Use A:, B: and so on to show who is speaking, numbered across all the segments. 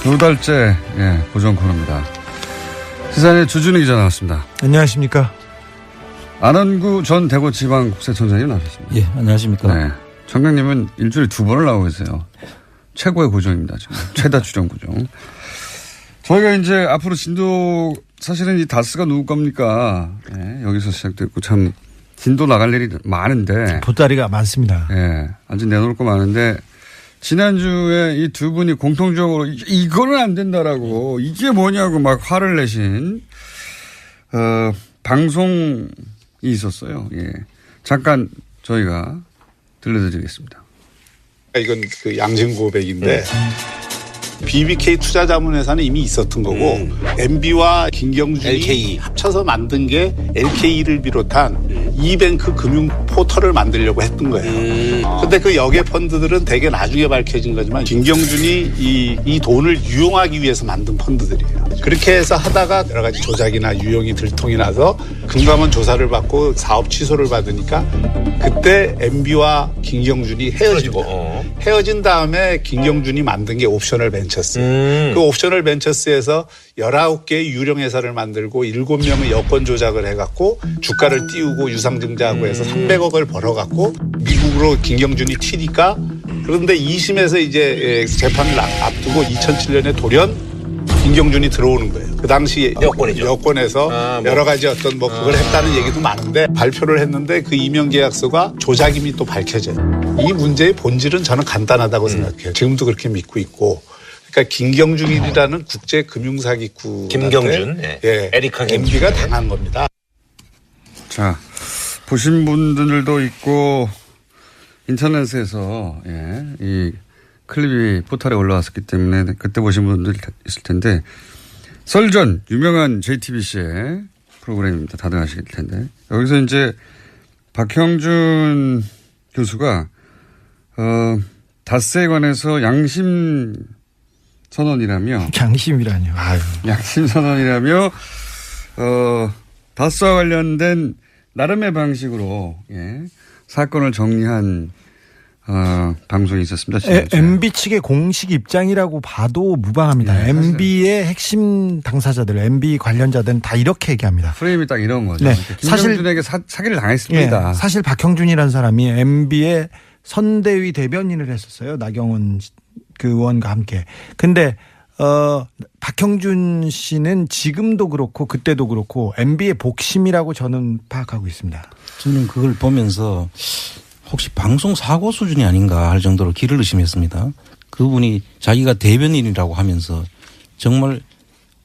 A: 두 달째 고정 코너입니다. 시사인의 주준희 기자 나왔습니다.
B: 안녕하십니까.
A: 안원구 전 대구지방국세청장님 나오셨습니다.
B: 예, 안녕하십니까.
A: 네. 청장님은 일주일에 2번을 나오고 계세요. 최고의 고정입니다. 지금. 최다 출연 고정. 저희가 이제 앞으로 진도 사실은 이 다스가 누구 겁니까? 네, 여기서 시작됐고 참 진도 나갈 일이 많은데.
B: 보따리가 많습니다.
A: 네, 아직 내놓을 거 많은데 지난주에 이 두 분이 공통적으로 이거는 안 된다라고 이게 뭐냐고 막 화를 내신 방송이 있었어요. 예. 잠깐 저희가 들려드리겠습니다.
C: 이건 그 양심 고백인데 BBK 투자자문회사는 이미 있었던 거고 MB와 김경준이 LK. 합쳐서 만든 게 LK를 비롯한 이뱅크 금융 포털을 만들려고 했던 거예요. 근데 그 역의 펀드들은 되게 나중에 밝혀진 거지만 김경준이 이 돈을 유용하기 위해서 만든 펀드들이에요. 그렇게 해서 하다가 여러 가지 조작이나 유용이 들통이 나서 금감원 조사를 받고 사업 취소를 받으니까 그때 MB와 김경준이 헤어진 다음에 김경준이 만든 게 옵셔널 벤처스. 그 옵셔널 벤처스에서 19개의 유령 회사를 만들고 7명의 여권 조작을 해갖고 주가를 띄우고 유상증자하고 해서 300억을 벌어갖고 미국으로 김경준이 튀니까 그런데 2심에서 이제 재판을 앞두고 2007년에 돌연 김경준이 들어오는 거예요. 그 당시 여권에서 여러 가지 어떤 그걸 했다는 얘기도 많은데 발표를 했는데 그 임용 계약서가 조작임이 또 밝혀져요. 이 문제의 본질은 저는 간단하다고 생각해요. 지금도 그렇게 믿고 있고. 그러니까 김경준이라는 국제 금융사기꾼
D: 김경준, 에리카
C: MB가 당한 겁니다.
A: 자, 보신 분들도 있고 인터넷에서 이 클립이 포털에 올라왔었기 때문에 그때 보신 분들 있을 텐데 썰전 유명한 JTBC의 프로그램입니다. 다들 아실 텐데 여기서 이제 박형준 교수가 다스에 관해서 양심 선언이라며
B: 양심이라뇨.
A: 양심 선언이라며 다스와 관련된 나름의 방식으로 사건을 정리한 방송이 있었습니다.
B: MB 측의 공식 입장이라고 봐도 무방합니다.
A: 네,
B: MB의 핵심 당사자들, MB 관련자들은 다 이렇게 얘기합니다.
A: 프레임이 딱 이런 거죠.
B: 네.
A: 김경준에게 사기를 당했습니다.
B: 사실 박형준이라는 사람이 MB의 선대위 대변인을 했었어요. 나경원 그 의원과 함께. 근데 박형준 씨는 지금도 그렇고 그때도 그렇고 MB의 복심이라고 저는 파악하고 있습니다.
E: 저는 그걸 보면서 혹시 방송 사고 수준이 아닌가 할 정도로 길을 의심했습니다. 그분이 자기가 대변인이라고 하면서 정말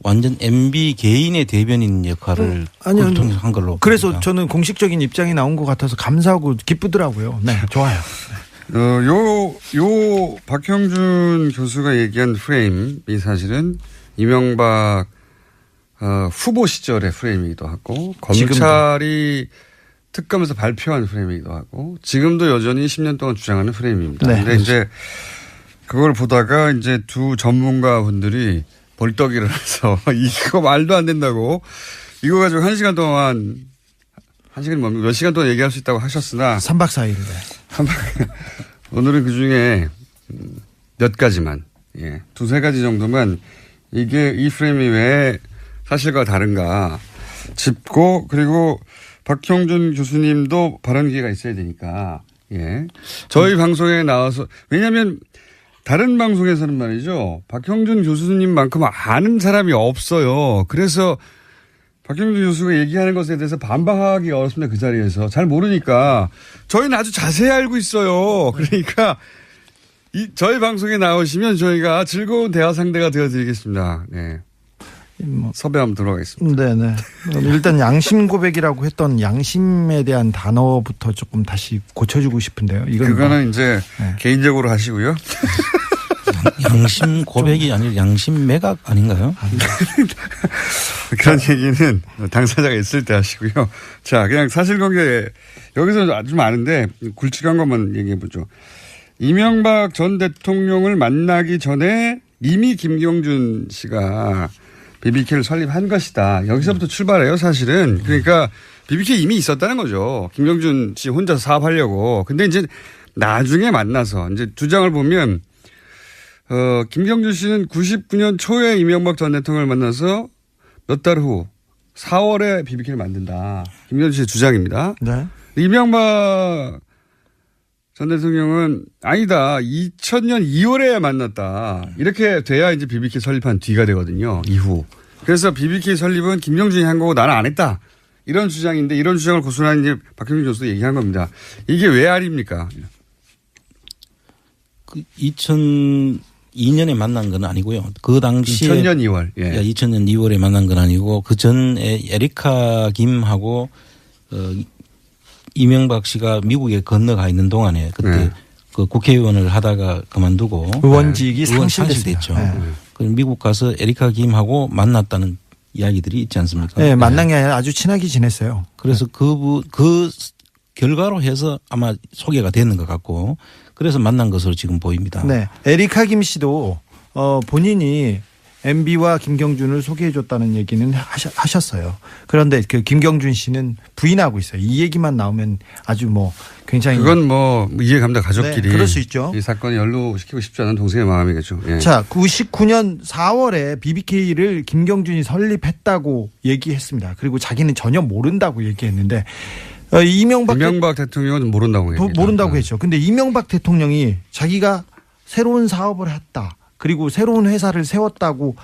E: 완전 MB 개인의 대변인 역할을 한 걸로.
B: 그래서
E: 봅니다.
B: 저는 공식적인 입장이 나온 것 같아서 감사하고 기쁘더라고요. 네, 좋아요.
A: 요 박형준 교수가 얘기한 프레임이 사실은 이명박 후보 시절의 프레임이기도 하고 검찰이 특검에서 발표한 프레임이기도 하고 지금도 여전히 10년 동안 주장하는 프레임입니다.
B: 네.
A: 근데 이제 그걸 보다가 이제 두 전문가 분들이 벌떡이를 해서 이거 말도 안 된다고 이거 가지고 1시간 동안 1시간이 뭡니까? 몇 시간 동안 얘기할 수 있다고 하셨으나
B: 3박 4일인데.
A: 오늘은 그중에 몇 가지만 두세 가지 정도만 이게 이 프레임이 왜 사실과 다른가 짚고 그리고 박형준 교수님도 발언 기회가 있어야 되니까 저희 방송에 나와서 왜냐하면 다른 방송에서는 말이죠 박형준 교수님만큼 아는 사람이 없어요. 그래서 박형준 교수가 얘기하는 것에 대해서 반박하기 어렵습니다. 그 자리에서 잘 모르니까 저희는 아주 자세히 알고 있어요. 그러니까 저희 방송에 나오시면 저희가 즐거운 대화 상대가 되어드리겠습니다. 네. 섭외 한번 들어가겠습니다.
B: 네네. 일단 양심 고백이라고 했던 양심에 대한 단어부터 조금 다시 고쳐주고 싶은데요.
A: 그거는 이제 개인적으로 하시고요.
E: 양심 고백이 아니라 양심 매각 아닌가요?
A: 그런 얘기는 당사자가 있을 때 하시고요. 자, 그냥 사실관계 여기서 아주 많은데 굵직한 것만 얘기해 보죠. 이명박 전 대통령을 만나기 전에 이미 김경준 씨가 BBK를 설립한 것이다. 여기서부터 출발해요, 사실은. 그러니까 BBK 이미 있었다는 거죠. 김경준 씨 혼자서 사업하려고. 근데 이제 나중에 만나서 이제 주장을 보면 김경준 씨는 99년 초에 이명박 전 대통령을 만나서 몇 달 후 4월에 BBK를 만든다. 김경준 씨의 주장입니다.
B: 네.
A: 이명박 전 대통령은 아니다. 2000년 2월에 만났다. 이렇게 돼야 이제 BBK 설립한 뒤가 되거든요. 이후. 그래서 BBK 설립은 김경준이 한 거고 나는 안 했다. 이런 주장인데 이런 주장을 고수한 이제 박형준 교수도 얘기한 겁니다. 이게 왜 아닙니까?
E: 그 2002년에 만난 건 아니고요. 그 당시에
A: 2000년 2월. 예.
E: 2000년 2월에 만난 건 아니고 그 전에 에리카 김하고 이명박 씨가 미국에 건너가 있는 동안에 그때
A: 네.
E: 그 국회의원을 하다가 그만두고
B: 의원직이
E: 의원
B: 상실됐죠.
E: 상실됐죠. 그래서 미국 가서 에리카 김하고 만났다는 이야기들이 있지 않습니까?
B: 네, 만난 게 아니라 아주 친하게 지냈어요.
E: 그래서 그 결과로 해서 아마 소개가 되는 것 같고 그래서 만난 것으로 지금 보입니다.
B: 네. 에리카 김 씨도 본인이 MB와 김경준을 소개해줬다는 얘기는 하셨어요. 그런데 그 김경준 씨는 부인하고 있어요. 이 얘기만 나오면 아주 뭐 굉장히.
A: 그건 뭐 이해갑니다. 가족끼리.
B: 네, 그럴 수 있죠.
A: 이 사건에 연루시키고 싶지 않은 동생의 마음이겠죠. 예.
B: 자, 99년 4월에 BBK를 김경준이 설립했다고 얘기했습니다. 그리고 자기는 전혀 모른다고 얘기했는데 이명박
A: 대통령은 모른다고 얘기했죠.
B: 모른다고 했죠. 근데 이명박 대통령이 자기가 새로운 사업을 했다. 그리고 새로운 회사를 세웠다고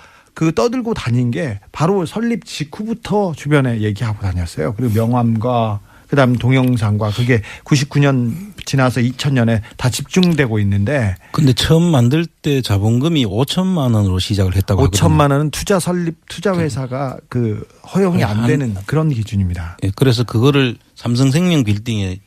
B: 떠들고 다닌 게 바로 설립 직후부터 주변에 얘기하고 다녔어요. 그리고 명함과 그다음 동영상과 그게 99년 지나서 2000년에 다 집중되고 있는데.
E: 근데 처음 만들 때 자본금이 5천만 원으로 시작을 했다고 하거든요.
B: 5천만 원은 투자 회사가 허용이 안 되는 그런 기준입니다.
E: 예, 그래서 그거를 삼성생명 빌딩에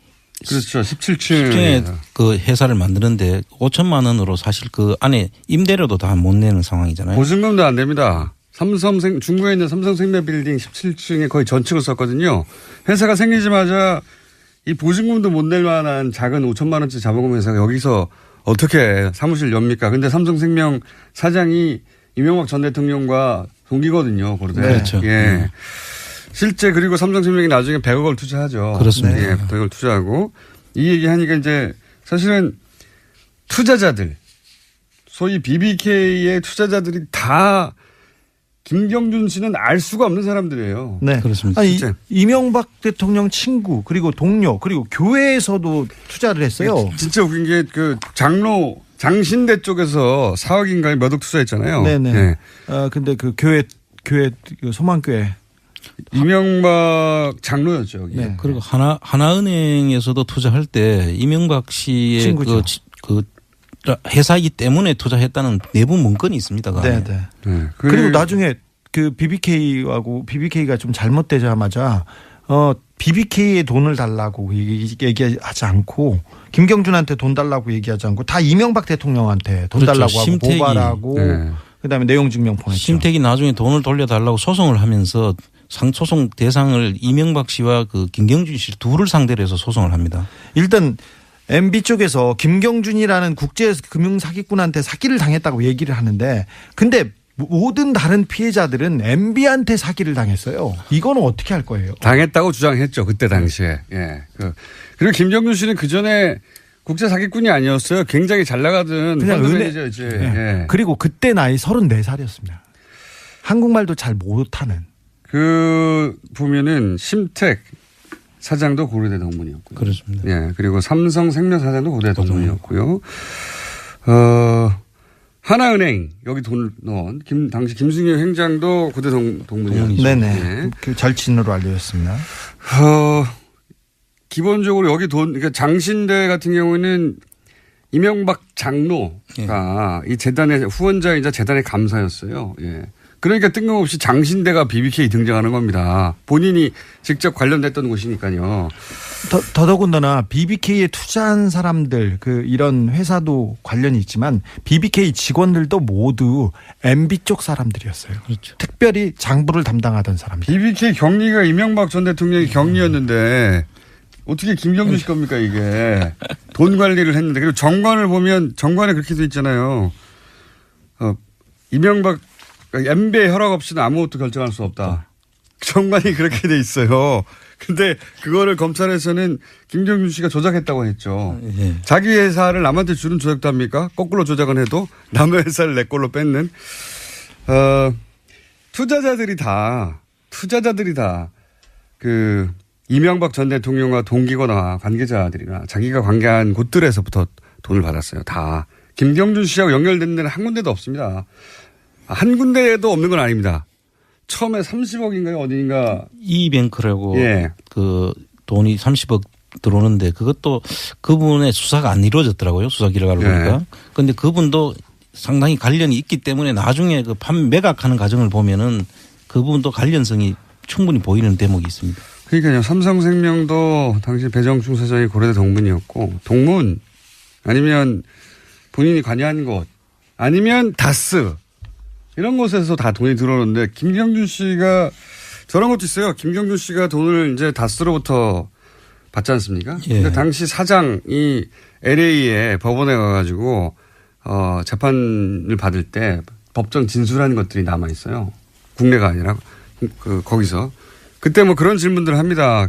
A: 그렇죠. 17층에
E: 그 회사를 만드는데 5천만 원으로 사실 그 안에 임대료도 다 못 내는 상황이잖아요.
A: 보증금도 안 됩니다. 중구에 있는 삼성생명 빌딩 17층에 거의 전축을 썼거든요. 회사가 생기자마자 이 보증금도 못 낼 만한 작은 5천만 원짜리 자본금 회사가 여기서 어떻게 사무실 엽니까? 근데 삼성생명 사장이 이명박 전 대통령과 동기거든요. 그런데.
B: 네.
E: 그렇죠.
A: 예. 실제 그리고 삼성생명이 나중에 100억을 투자하죠.
E: 그렇습니다.
A: 예, 100억을 투자하고 이 얘기 하니까 이제 사실은 투자자들 소위 BBK의 투자자들이 다 김경준 씨는 알 수가 없는 사람들이에요.
B: 네.
E: 그렇습니다.
B: 아니, 이명박 대통령 친구 그리고 동료 그리고 교회에서도 투자를 했어요.
A: 진짜 웃긴 게 장신대 쪽에서 4억인가에 몇 억 투자했잖아요.
B: 네네.
A: 네.
B: 근데 그 교회 소망교회.
A: 이명박 장로였죠. 여기.
B: 네.
E: 그리고 하나은행에서도 투자할 때 이명박 씨의
B: 친구죠.
E: 그 회사이기 때문에 투자했다는 내부 문건이 있습니다. 그 안에.
B: 네.
A: 네.
B: 그리고 나중에 그 BBK가 좀 잘못되자마자 BBK에 돈을 달라고 얘기하지 않고 김경준한테 돈 달라고 얘기하지 않고 다 이명박 대통령한테 돈
E: 그렇죠.
B: 달라고 하고
E: 심택이.
B: 고발하고
A: 네.
B: 그다음에 내용 증명 보냈죠.
E: 심택이 나중에 돈을 돌려달라고 소송을 하면서 소송 대상을 이명박 씨와 그 김경준 씨 둘을 상대로 해서 소송을 합니다.
B: 일단 MB 쪽에서 김경준이라는 국제 금융 사기꾼한테 사기를 당했다고 얘기를 하는데 근데 모든 다른 피해자들은 MB한테 사기를 당했어요. 이거는 어떻게 할 거예요?
A: 당했다고 주장했죠. 그때 당시에. 예. 그리고 김경준 씨는 그 전에 국제 사기꾼이 아니었어요. 굉장히 잘 나가던
B: 그냥
A: 매니저였지.
B: 네.
A: 예.
B: 그리고 그때 나이 34살이었습니다. 한국말도 잘 못하는.
A: 보면은 심택 사장도 고려대 동문이었고요.
E: 그렇습니다.
A: 예. 그리고 삼성생명 사장도 고려대 동문이었고요. 하나은행 여기 돈을 넣은 당시 김승효 행장도 고대 동문이었죠.
B: 네네.
A: 예.
B: 그 절친으로 알려졌습니다.
A: 기본적으로 여기 그러니까 장신대 같은 경우는 이명박 장로가 이 재단의 후원자이자 재단의 감사였어요. 예. 그러니까 뜬금없이 장신대가 BBK 등장하는 겁니다. 본인이 직접 관련됐던 곳이니까요.
B: 더더군다나 BBK에 투자한 사람들 이런 회사도 관련이 있지만 BBK 직원들도 모두 MB 쪽 사람들이었어요.
E: 그렇죠.
B: 특별히 장부를 담당하던 사람들.
A: BBK 경리가 이명박 전 대통령이 경리였는데 어떻게 김경준 씨 겁니까 이게. 돈 관리를 했는데. 그리고 정관을 보면 정관에 그렇게 돼 있잖아요. 이명박 MB의 허락 없이는 아무것도 결정할 수 없다. 정관이 그렇게 돼 있어요. 근데 그거를 검찰에서는 김경준 씨가 조작했다고 했죠.
E: 예.
A: 자기 회사를 남한테 주는 조작도 합니까? 거꾸로 조작은 해도 남의 회사를 내 걸로 뺏는. 투자자들이 다 그 이명박 전 대통령과 동기거나 관계자들이나 자기가 관계한 곳들에서부터 돈을 받았어요. 다. 김경준 씨하고 연결된 데는 한 군데도 없습니다. 한 군데에도 없는 건 아닙니다. 처음에 30억인가요? 어디인가.
E: 이뱅크라고
A: 예.
E: 그 돈이 30억 들어오는데 그것도 그분의 수사가 안 이루어졌더라고요. 수사 결과를
A: 예.
E: 보니까. 그런데 그분도 상당히 관련이 있기 때문에 나중에 그 매각하는 과정을 보면은 그분도 관련성이 충분히 보이는 대목이 있습니다.
A: 그러니까요. 삼성생명도 당시 배정충 사장이 고려대 동문이었고 동문 아니면 본인이 관여한 곳 아니면 다스 이런 곳에서 다 돈이 들어오는데 김경준 씨가 저런 것도 있어요. 김경준 씨가 돈을 이제 다스로부터 받지 않습니까?
E: 예.
A: 근데 당시 사장이 LA에 법원에 가가지고 재판을 받을 때 법정 진술하는 것들이 남아 있어요. 국내가 아니라 거기서 그때 뭐 그런 질문들을 합니다.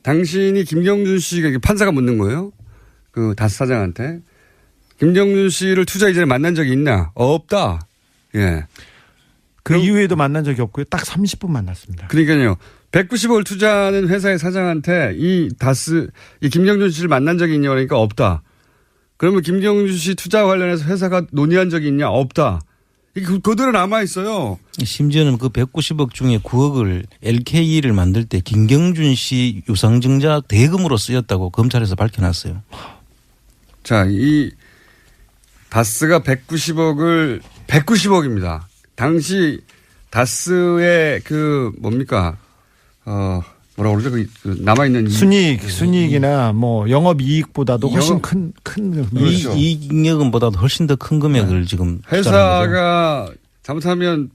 A: 당신이 김경준 씨가 판사가 묻는 거예요. 그 다스 사장한테 김경준 씨를 투자 이전에 만난 적이 있나? 없다. 예.
B: 그 이후에도 만난 적이 없고요. 딱 30분 만났습니다.
A: 그러니까요. 190억을 투자하는 회사의 사장한테 이 김경준 씨를 만난 적이 있냐 그러니까 없다. 그러면 김경준 씨 투자 관련해서 회사가 논의한 적이 있냐? 없다. 그대로 남아 있어요.
E: 심지어는 그 190억 중에 9억을 LKE를 만들 때 김경준 씨 유상증자 대금으로 쓰였다고 검찰에서 밝혀놨어요.
A: 자, 이 다스가 190억입니다. 당시 다스의 뭐라고 그러죠? 그 남아있는
B: 순이익이나 뭐 영업이익보다도 훨씬 큰
A: 그렇죠.
E: 이익금보다도 훨씬 더 큰 금액을 지금
A: 회사가 잘못하면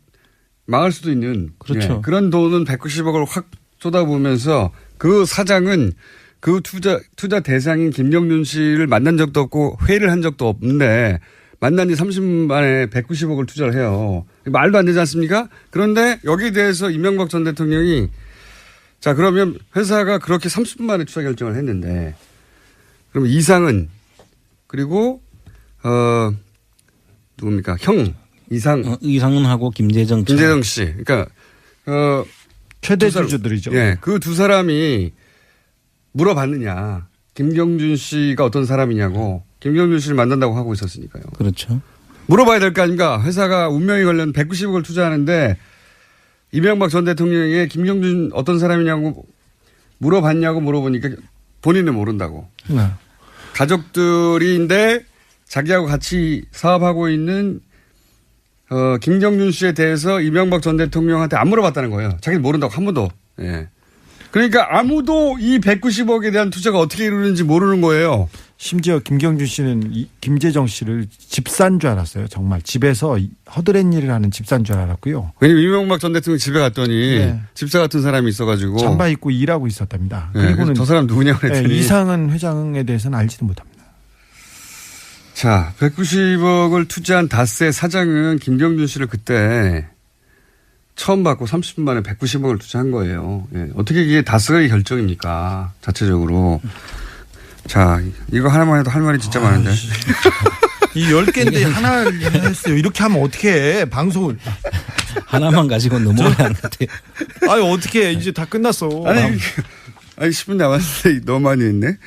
A: 망할 수도 있는
E: 그렇죠.
A: 예, 그런 돈은 190억을 확 쏟아부으면서 그 사장은 그 투자 대상인 김경준 씨를 만난 적도 없고 회의를 한 적도 없는데 만난 지 30분 만에 190억을 투자를 해요. 말도 안 되지 않습니까? 그런데 여기에 대해서 이명박 전 대통령이 자, 그러면 회사가 그렇게 30분 만에 투자 결정을 했는데, 그럼 이상은, 그리고, 누굽니까?
E: 이상은하고 김재정
A: 씨. 그러니까,
B: 최대 주주들이죠.
A: 예. 그 두 사람이 물어봤느냐. 김경준 씨가 어떤 사람이냐고. 김경준 씨를 만난다고 하고 있었으니까요.
E: 그렇죠. 물어봐야
A: 될 거 아닙니까? 회사가 운명이 걸린 190억을 투자하는데, 이명박 전 대통령에게 김경준 어떤 사람이냐고 물어보니까 본인은 모른다고.
B: 네.
A: 가족들인데 자기하고 같이 사업하고 있는 김경준 씨에 대해서 이명박 전 대통령한테 안 물어봤다는 거예요. 자기는 모른다고 한 번도. 예. 그러니까 아무도 이 190억에 대한 투자가 어떻게 이루는지 모르는 거예요.
B: 심지어 김경준 씨는 김재정 씨를 집사인 줄 알았어요. 정말 집에서 허드렛 일을 하는 집사인 줄 알았고요.
A: 왜냐면 이명박 전 대통령 집에 갔더니
B: 네.
A: 집사 같은 사람이 있어가지고
B: 잠바 입고 일하고 있었답니다.
A: 네.
B: 그리고는
A: 저 사람 누구냐고 그랬더니
B: 이상은 회장에 대해서는 알지도 못합니다.
A: 자, 190억을 투자한 다스의 사장은 김경준 씨를 그때 처음 받고 30분 만에 190억을 투자한 거예요. 예. 어떻게 이게 다스의 결정입니까? 자체적으로. 자, 이거 하나만 해도 할 말이 진짜 많은데.
B: 이 10개인데 하나를 했어요. 이렇게 하면 어떻게 해? 방송을.
E: 하나만 가지고 넘어가야 하는 것 같아요.
B: 아니, 어떻게 해? 이제 다 끝났어.
A: 아니 10분 남았는데 너무 많이 했네.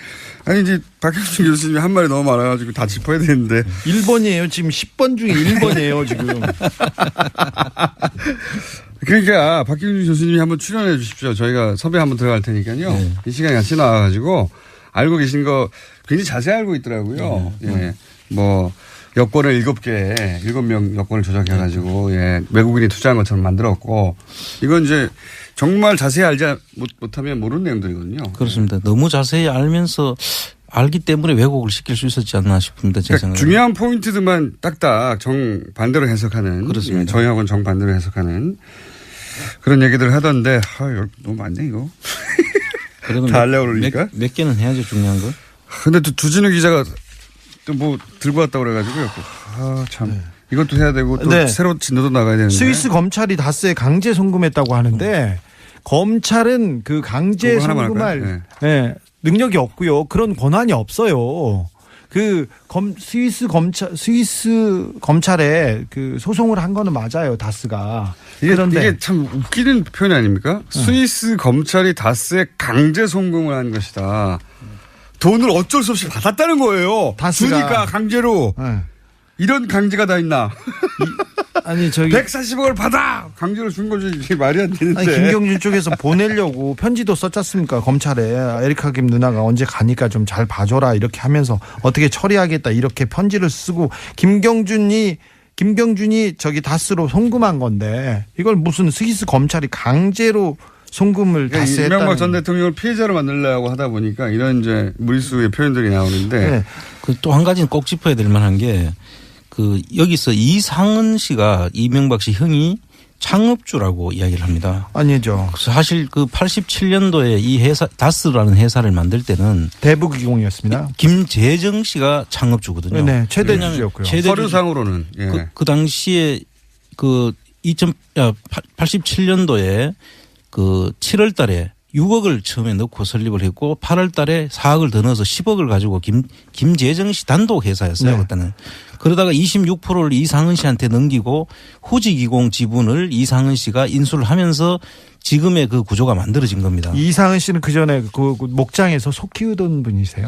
A: 아니, 이제 박형준 교수님이 한 말이 너무 많아가지고 다 짚어야 되는데.
B: 1번이에요. 지금 10번 중에 1번이에요, 지금.
A: 그러니까 박형준 교수님이 한번 출연해 주십시오. 저희가 섭외 한번 들어갈 테니까요.
E: 네.
A: 이 시간에 같이 나와가지고 알고 계신 거 굉장히 자세히 알고 있더라고요. 예. 뭐, 여권을 7명 여권을 조작해가지고, 예. 외국인이 투자한 것처럼 만들었고, 이건 이제 정말 자세히 알지 못하면 모르는 내용들이거든요.
E: 그렇습니다. 너무 자세히 알면서 알기 때문에 왜곡을 시킬 수 있었지 않나 싶습니다. 제
A: 그러니까
E: 생각에.
A: 중요한 포인트들만 딱딱 정반대로 해석하는.
E: 그렇습니다.
A: 예, 저희하고는 정반대로 해석하는 그런 얘기들을 하던데, 너무 많네, 이거. 다 하려고 그러니까?
E: 몇 개는 해야죠, 중요한 거.
A: 근데 또 주진우 기자가 또 뭐 들고 왔다고 그래가지고요. 참. 이것도 해야 되고 또
B: 네.
A: 새로 진도도 나가야 되는데.
B: 스위스 검찰이 다스에 강제 송금했다고 하는데 검찰은 그 강제
A: 그거 하나만
B: 송금할
A: 할까요?
B: 네, 능력이 없고요. 그런 권한이 없어요. 그 스위스 검찰에 그 소송을 한 거는 맞아요. 다스가. 그런데
A: 이게 참 웃기는 표현 아닙니까? 스위스 검찰이 다스에 강제 송금을 한 것이다. 돈을 어쩔 수 없이 받았다는 거예요.
B: 다스가.
A: 주니까 강제로.
B: 네.
A: 이런 강제가 다 있나?
B: 아니 저기
A: 140억을 받아! 강제로 준 거지. 이게 말이 안 되는데.
B: 아니, 김경준 쪽에서 보내려고 편지도 썼지 않습니까? 검찰에 에리카 김 누나가 언제 가니까 좀 잘 봐줘라 이렇게 하면서 어떻게 처리하겠다 이렇게 편지를 쓰고 김경준이 저기 다스로 송금한 건데 이걸 무슨 스위스 검찰이 강제로 송금을 다스에 했다는.
A: 이명박 전 대통령을 피해자로 만들려고 하다 보니까 이런 이제 무리수의 표현들이 나오는데.
B: 네.
E: 그 또 한 가지는 꼭 짚어야 될 만한 게 그 여기서 이상은 씨가 이명박 씨 형이 창업주라고 이야기를 합니다.
B: 아니죠.
E: 사실 그 87년도에 이 회사 다스라는 회사를 만들 때는
B: 대북이공이었습니다.
E: 김재정 씨가 창업주거든요.
B: 네, 최대 주주였고요.
A: 서류상으로는. 예.
E: 그 당시에 그 87년도에 그 7월 달에 6억을 처음에 넣고 설립을 했고 8월 달에 4억을 더 넣어서 10억을 가지고 김재정 씨 단독 회사였어요.
B: 네.
E: 그때는. 그러다가 26%를 이상은 씨한테 넘기고 후지기공 지분을 이상은 씨가 인수를 하면서 지금의 그 구조가 만들어진 겁니다.
B: 이상은 씨는 그 전에 그 목장에서 소 키우던 분이세요.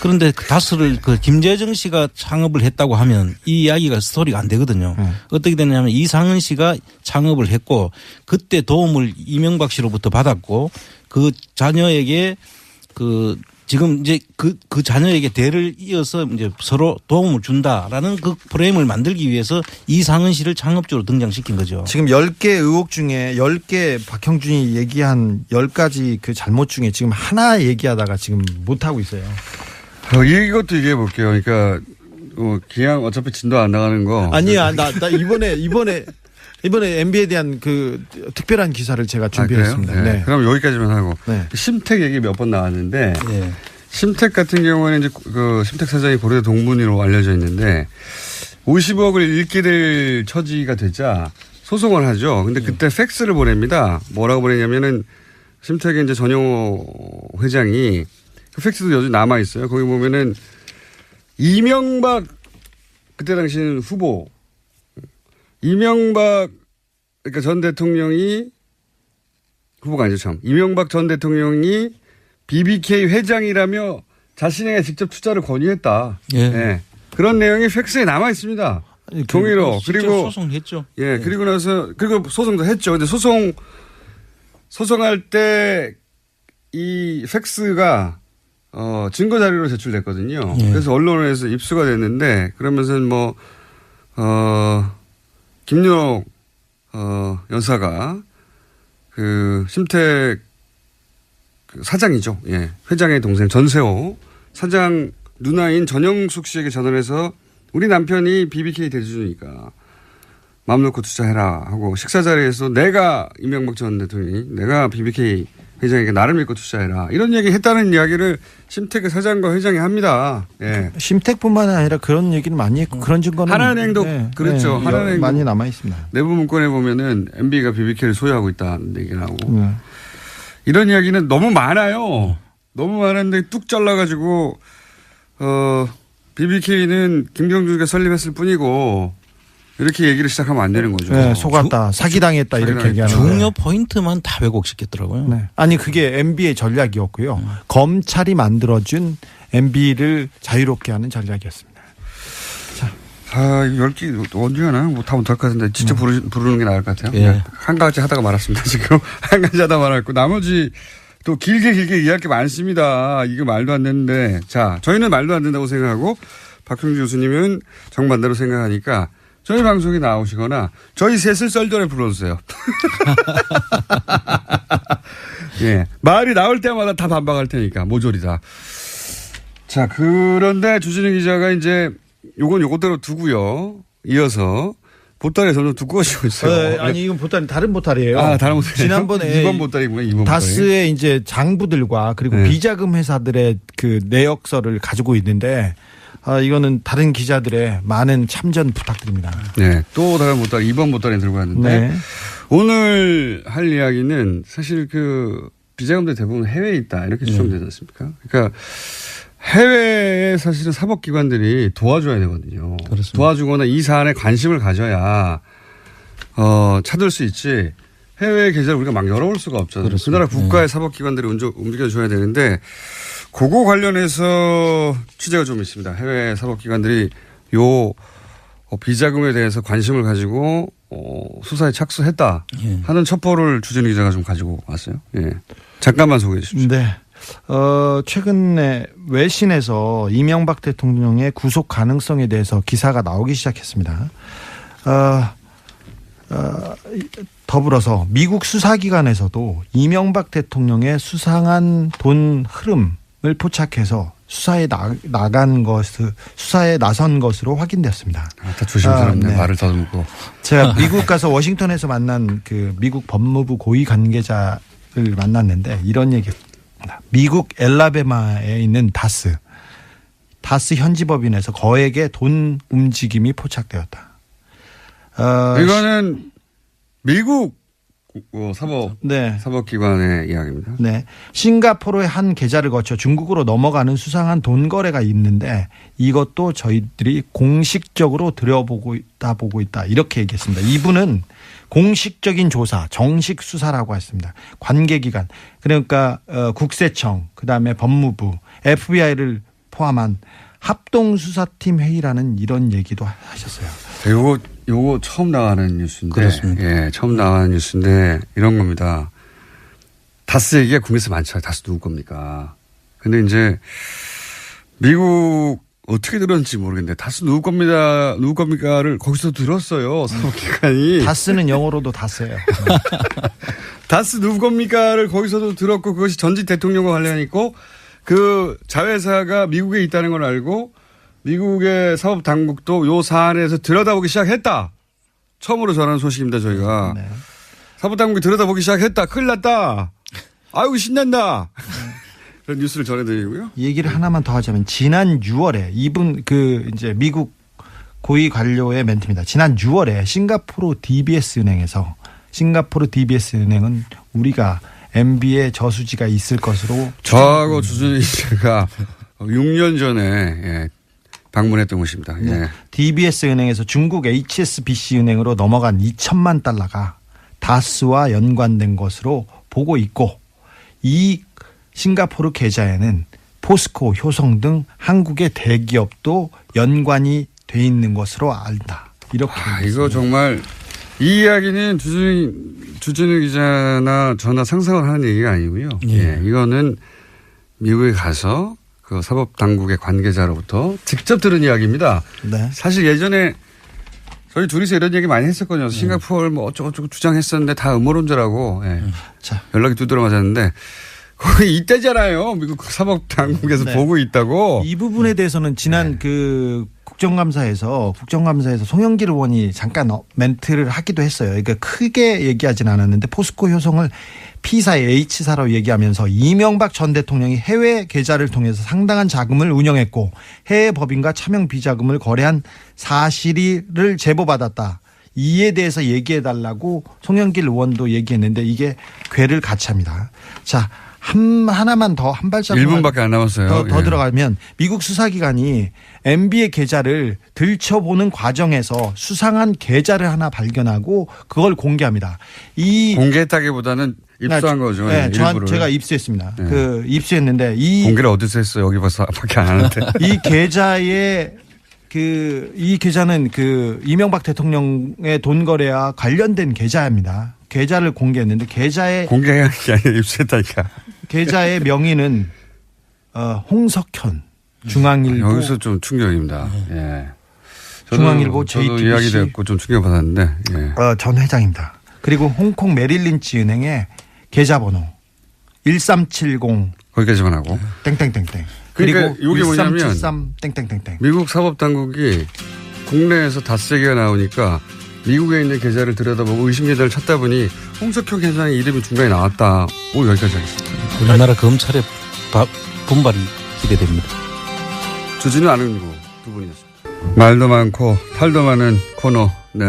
E: 그런데 그 다스를 그 김재정 씨가 창업을 했다고 하면 이 이야기가 스토리가 안 되거든요. 어떻게 되냐면 이상은 씨가 창업을 했고 그때 도움을 이명박 씨로부터 받았고 그 자녀에게 그 지금 이제 그 자녀에게 대를 이어서 이제 서로 도움을 준다라는 그 프레임을 만들기 위해서 이상은 씨를 창업주로 등장시킨 거죠.
B: 지금 10개 의혹 중에 10개 박형준이 얘기한 10가지 그 잘못 중에 지금 하나 얘기하다가 지금 못하고 있어요.
A: 이것도 얘기해 볼게요. 그러니까 그냥 어차피 진도 안 나가는 거.
B: 아니야. 나 이번에 MB에 대한 그 특별한 기사를 제가 준비했습니다.
A: 네.
B: 네.
A: 그럼 여기까지만 하고.
B: 네.
A: 심택 얘기 몇 번 나왔는데
E: 네.
A: 심택 같은 경우에는 이제 그 심택 사장이 고려대 동문이로 알려져 있는데 50억을 잃게 될 처지가 되자 소송을 하죠. 근데 그때 팩스를 보냅니다. 뭐라고 보내냐면은 심택의 이제 전용호 회장이 그 팩스도 여전히 남아 있어요. 거기 보면은 이명박 그때 당시는 후보 이명박 그러니까 전 대통령이 후보가 아니죠 참. 이명박 전 대통령이 BBK 회장이라며 자신에게 직접 투자를 권유했다.
E: 예.
A: 네. 그런 내용이 팩스에 남아 있습니다. 종이로. 그리고
E: 소송했죠.
A: 예, 그리고 나서 그리고 소송도 했죠. 근데 소송할 때 이 팩스가 증거 자료로 제출됐거든요.
E: 예.
A: 그래서 언론에서 입수가 됐는데 그러면서 김윤옥 여사가 그 심택 사장이죠. 예. 회장의 동생 전세호 사장 누나인 전영숙 씨에게 전화를 해서 우리 남편이 BBK 대주주니까 마음 놓고 투자해라 하고 식사 자리에서 내가 이명박 전 대통령이 내가 BBK 회장에게 나를 믿고 투자해라 이런 얘기 했다는 이야기를 심택의 사장과 회장이 합니다. 예.
B: 심택뿐만 아니라 그런 얘기는 많이 했고 그런 증거는
A: 하나은행도 그렇죠. 하나은행도
B: 많이 남아 있습니다.
A: 내부 문건에 보면은 MB가 BBK를 소유하고 있다는 얘기 나오고 이런 이야기는 너무 많아요. 너무 많은데 뚝 잘라가지고 BBK는 김경준이가 설립했을 뿐이고 이렇게 얘기를 시작하면 안 되는 거죠.
B: 네, 속았다, 사기당했다 이렇게 얘기하는
E: 중요 포인트만 다 왜곡시켰더라고요.
B: 네. 아니 그게 MB의 전략이었고요. 검찰이 만들어준 MB를 자유롭게 하는 전략이었습니다.
A: 아, 10개 언제 하나? 뭐 다 못할 것 같은데 직접 부르는 게 나을 것 같아요.
E: 예.
A: 한 가지 하다가 말았습니다. 지금 한 가지 하다가 말았고 나머지 또 길게 이야기할 게 많습니다. 이게 말도 안 되는데 자 저희는 말도 안 된다고 생각하고 박형준 교수님은 정반대로 생각하니까 저희 방송에 나오시거나 저희 셋을 썰전에 불러주세요. 예, 말이 나올 때마다 다 반박할 테니까 모조리다. 자 그런데 주진우 기자가 이제 요것대로 두고요. 이어서 보따리에 점점 두꺼워지고 있어요.
B: 아니 이건 보따리 다른 보따리예요.
A: 아 다른 보따리.
B: 지난번에
A: 2번 보따리구나. 2번
B: 다스의 이제 장부들과 그리고
A: 네.
B: 비자금 회사들의 그 내역서를 가지고 있는데 이거는 다른 기자들의 많은 참전 부탁드립니다.
A: 네. 또 다른 보따리, 이번 보따리 들고 왔는데
B: 네.
A: 오늘 할 이야기는 사실 그 비자금들 대부분 해외에 있다 이렇게 추정되지 않습니까? 그러니까 해외에 사실은 사법기관들이 도와줘야 되거든요.
E: 그렇습니다.
A: 도와주거나 이 사안에 관심을 가져야 찾을 수 있지 해외 계좌를 우리가 막 열어올 수가 없잖아요. 그 나라 국가의 사법기관들이 움직여줘야 되는데 그거 관련해서 취재가 좀 있습니다. 해외 사법기관들이 요 비자금에 대해서 관심을 가지고 수사에 착수했다 하는 첩보를 주진우 기자가 좀 가지고 왔어요. 예. 잠깐만 소개해 주십시오.
B: 네. 최근에 외신에서 이명박 대통령의 구속 가능성에 대해서 기사가 나오기 시작했습니다. 더불어서 미국 수사기관에서도 이명박 대통령의 수상한 돈 흐름을 포착해서 수사에 나선 것으로 확인되었습니다.
A: 다 조심스럽네.
B: 네.
A: 말을 더듬고.
B: 제가 미국 가서 워싱턴에서 만난 그 미국 법무부 고위 관계자를 만났는데 이런 얘기입니다. 미국 엘라베마에 있는 다스 현지법인에서 거액의 돈 움직임이 포착되었다.
A: 이거는 미국
B: 네.
A: 사법기관의 이야기입니다.
B: 네. 싱가포르의 한 계좌를 거쳐 중국으로 넘어가는 수상한 돈 거래가 있는데 이것도 저희들이 공식적으로 들여보고 있다. 이렇게 얘기했습니다. 이분은 공식적인 조사, 정식 수사라고 했습니다. 관계기관, 그러니까 국세청, 그다음에 법무부, FBI를 포함한 합동수사팀 회의라는 이런 얘기도 하셨어요.
A: 요거 처음 나가는 뉴스인데.
E: 그렇습니다.
A: 예, 처음 나가는 뉴스인데 이런 겁니다. 다스 얘기가 국내에서 많죠. 다스 누구 겁니까? 근데 이제 미국 어떻게 들었는지 모르겠는데 다스 누구 겁니까를 거기서 들었어요. 사법기관이.
B: 다스는 영어로도 다스예요.
A: 다스 누구 겁니까를 거기서도 들었고 그것이 전직 대통령과 관련이 있고 그 자회사가 미국에 있다는 걸 알고 미국의 사법당국도 요 사안에서 들여다보기 시작했다. 처음으로 전하는 소식입니다. 저희가.
B: 네.
A: 사법당국이 들여다보기 시작했다. 큰일 났다. 아이고 신난다. 그런 뉴스를 전해드리고요.
B: 얘기를 하나만 더 하자면 지난 6월에 이분 이제 미국 고위 관료의 멘트입니다. 지난 6월에 싱가포르 DBS 은행은 우리가 MB의 저수지가 있을 것으로
A: 저하고 주준희 씨가 6년 전에 방문했던 곳입니다.
B: 네.
A: 예.
B: DBS 은행에서 중국 HSBC 은행으로 넘어간 2천만 달러가 다스와 연관된 것으로 보고 있고 이 싱가포르 계좌에는 포스코, 효성 등 한국의 대기업도 연관이 돼 있는 것으로 알다. 이렇게.
A: 이거 정말 이 이야기는 주진우 기자나 저나 상상을 하는 얘기가 아니고요. 예. 이거는 미국에 가서 그 사법당국의 관계자로부터 직접 들은 이야기입니다.
B: 네.
A: 사실 예전에 저희 둘이서 이런 얘기 많이 했었거든요. 싱가포르 뭐 어쩌고저쩌고 주장했었는데 다 음모론자라고
B: 자.
A: 연락이 두드러 맞았는데 거기 이때잖아요. 미국 사법당국에서
B: 네.
A: 보고 있다고.
B: 이 부분에 대해서는 지난 그 국정감사에서 송영길 의원이 잠깐 멘트를 하기도 했어요. 그러니까 크게 얘기하진 않았는데 포스코 효성을 P사의 H사로 얘기하면서 이명박 전 대통령이 해외 계좌를 통해서 상당한 자금을 운영했고 해외 법인과 차명 비자금을 거래한 사실을 제보받았다. 이에 대해서 얘기해달라고 송영길 의원도 얘기했는데 이게 궤를 같이 합니다. 자, 하나만 더 한 발짝
A: 1분밖에 안 남았어요.
B: 더 들어가면 미국 수사기관이 MB의 계좌를 들춰보는 과정에서 수상한 계좌를 하나 발견하고 그걸 공개합니다.
A: 공개했다기보다는 입수한 거죠.
B: 네,
A: 일부를.
B: 제가 입수했습니다.
A: 네.
B: 입수했는데
A: 공개를 어디서 했어요? 여기 밖에 안 하는데.
B: 이 계좌에 이 계좌는 이명박 대통령의 돈 거래와 관련된 계좌입니다. 계좌를 공개했는데
A: 공개한 게 아니라 입수했다니까.
B: 계좌의 명의는 홍석현 중앙일보.
A: 여기서 좀 충격입니다. 예.
B: 중앙일보
A: 저도
B: JTBC
A: 이야기 듣고 좀 충격받았는데. 예.
B: 전 회장입니다. 그리고 홍콩 메릴린치 은행의 계좌번호 1370
A: 거기까지만 하고.
B: 땡땡땡땡.
A: 그러니까
B: 그리고
A: 이게 뭐냐면
B: 1373 땡땡땡땡.
A: 미국 사법당국이 국내에서 다스 얘기가 나오니까 미국에 있는 계좌를 들여다보고 의심 계좌를 찾다 보니 홍석현 회장의 이름이 중간에 나왔다. 오늘 여기까지 하겠습니다.
E: 우리나라 검찰의 분발이 기대됩니다.
A: 주진우 아는고 두 분이었습니다. 말도 많고 탈도 많은 코너. 네.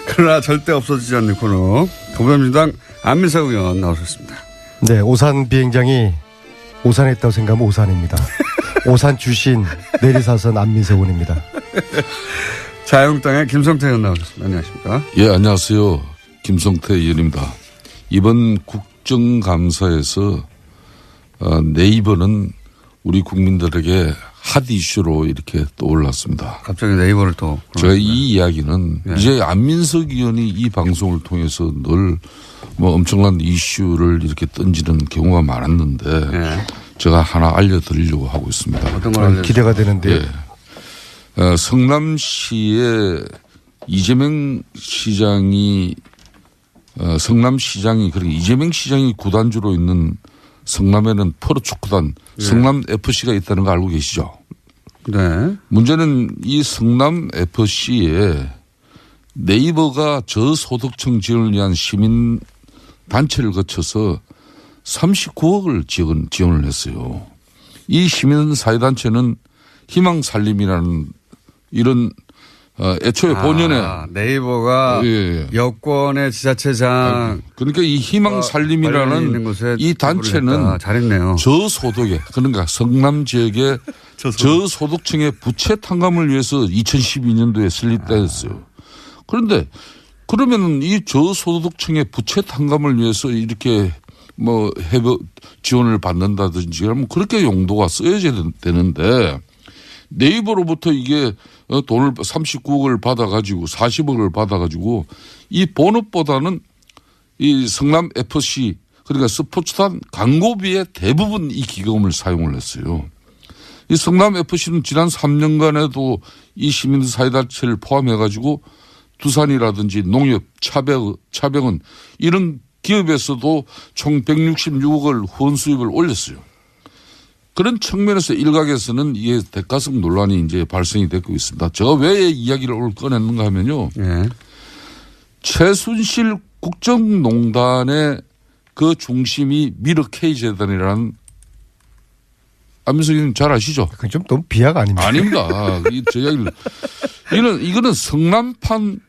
A: 그러나 절대 없어지지 않는 코너. 더불어민주당 안민석 의원 나오셨습니다.
F: 네, 오산 비행장이 오산했다고 생각하면 오산입니다. 오산 주신 내리사선 안민석 의원입니다.
A: 자유한국당의 김성태 의원 나오셨습니다. 안녕하십니까?
G: 예, 안녕하세요. 김성태 의원입니다. 이번 국정감사에서 네이버는 우리 국민들에게 핫 이슈로 이렇게 떠올랐습니다.
A: 갑자기 네이버를 또.
G: 제가 이 이야기는
A: 네.
G: 이제 안민석 의원이 이 방송을 통해서 늘 뭐 엄청난 이슈를 이렇게 던지는 경우가 많았는데
A: 네.
G: 제가 하나 알려드리려고 하고 있습니다.
A: 어떤 걸 알려주세요?
F: 기대가 되는데요.
G: 예. 성남시에 이재명 시장이 성남시장이 그러니까 이재명 시장이 구단주로 있는 성남에는 프로축구단 성남 FC가 있다는 거 알고 계시죠?
A: 네.
G: 문제는 이 성남 FC에 네이버가 저소득층 지원을 위한 시민 단체를 거쳐서 39억을 지원을 했어요. 이 시민 사회단체는 희망살림이라는 이런 애초에 본연의
A: 네이버가 여권의 지자체장
G: 그러니까 이 희망살림이라는 이 단체는
A: 잘했네요.
G: 저소득에 그러니까 성남 지역의 저소득층의 부채 탕감을 위해서 2012년도에 설립됐어요. 그런데 그러면 이 저소득층의 부채 탕감을 위해서 이렇게 뭐 해외 지원을 받는다든지 그러면 그렇게 용도가 쓰여져야 되는데 네이버로부터 이게 돈을 39억을 받아가지고 40억을 받아가지고 이 본업보다는 이 성남 FC 그러니까 스포츠단 광고비의 대부분 이 기금을 사용을 했어요. 이 성남 FC는 지난 3년간에도 이 시민사회단체를 포함해가지고 두산이라든지 농협, 차병은 이런 기업에서도 총 166억을 후원 수입을 올렸어요. 그런 측면에서 일각에서는 이게 대가성 논란이 이제 발생이 되고 있습니다. 제가 왜 이야기를 오늘 꺼냈는가 하면요.
A: 네.
G: 최순실 국정농단의 그 중심이 미르 K재단이라는 안민석 의원님 잘 아시죠?
F: 그건 좀 너무 비약 아닙니까?
G: 아닙니다. 제 이야기를. 이거는 성남판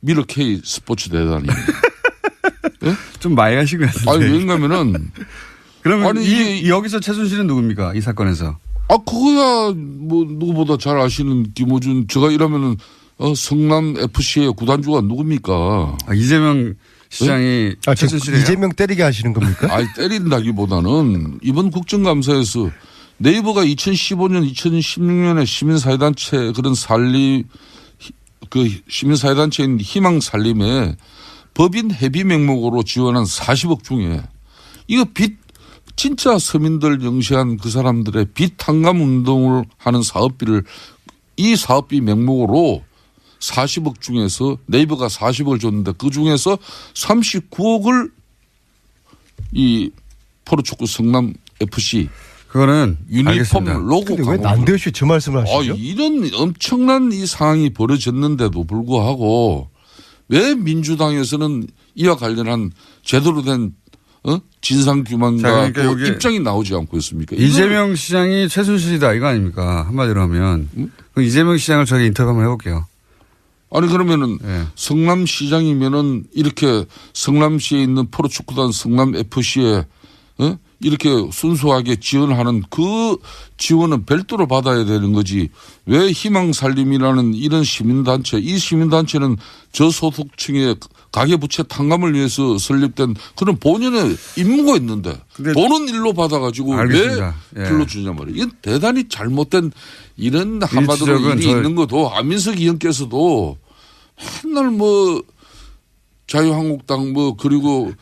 G: 미르 K 스포츠 대단입니다. 네?
A: 좀 많이 하신 것 같은데.
G: 아니, 왜냐면은.
A: 그러면
G: 아니,
A: 여기서 최순실은 누굽니까? 이 사건에서.
G: 그거야 뭐 누구보다 잘 아시는 김호준. 제가 이러면은 성남 FC의 구단주가 누굽니까?
A: 이재명 시장이
F: 지금 이재명 때리게 하시는 겁니까?
G: 아니, 때린다기보다는 이번 국정감사에서 네이버가 2015년, 2016년에 시민사회단체 그런 그 시민사회단체인 희망살림에 법인 회비 명목으로 지원한 40억 중에 이거 진짜 서민들 영시한 그 사람들의 빚 탕감 운동을 하는 사업비를 이 사업비 명목으로 40억 중에서 네이버가 40억을 줬는데 그 중에서 39억을 이 프로축구 성남 FC
A: 그거는
G: 유니폼
A: 알겠습니다.
G: 로고
F: 근데 왜 난데없이 저 말씀을 하시죠?
G: 이런 엄청난 이 상황이 벌어졌는데도 불구하고 왜 민주당에서는 이와 관련한 제대로 된 진상규명과
A: 그러니까 여기
G: 입장이 나오지 않고 있습니까?
A: 이재명 시장이 최순실이다 이거 아닙니까? 한마디로 하면. 그럼 이재명 시장을 저희 인터뷰 한번 해볼게요.
G: 아니 그러면은
A: 네.
G: 성남시장이면은 이렇게 성남시에 있는 프로축구단 성남FC에 이렇게 순수하게 지원하는 그 지원은 별도로 받아야 되는 거지. 왜 희망살림이라는 이런 시민단체, 이 시민단체는 저소득층의 가계부채 탕감을 위해서 설립된 그런 본연의 임무가 있는데 돈은 일로 받아가지고
A: 알겠습니다.
G: 왜 불러주냐 말이에요. 이건 대단히 잘못된 이런 한마디로 일이 있는 것도 안민석 의원께서도 맨날 뭐 자유한국당 뭐 그리고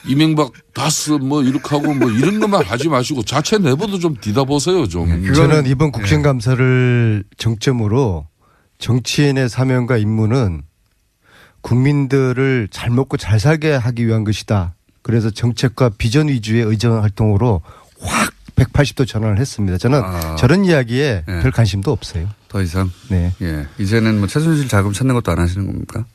G: 이명박 다스 뭐 이렇게 하고 뭐 이런 것만 하지 마시고 자체 내부도 좀 뒤다보세요 좀.
F: 저는 이번 국정감사를 정점으로 정치인의 사명과 임무는 국민들을 잘 먹고 잘 살게 하기 위한 것이다. 그래서 정책과 비전 위주의 의정 활동으로 확 180도 전환을 했습니다. 저는 저런 이야기에 별 관심도 없어요.
A: 더 이상.
F: 네.
A: 예. 이제는 뭐 최순실 자금 찾는 것도 안 하시는 겁니까?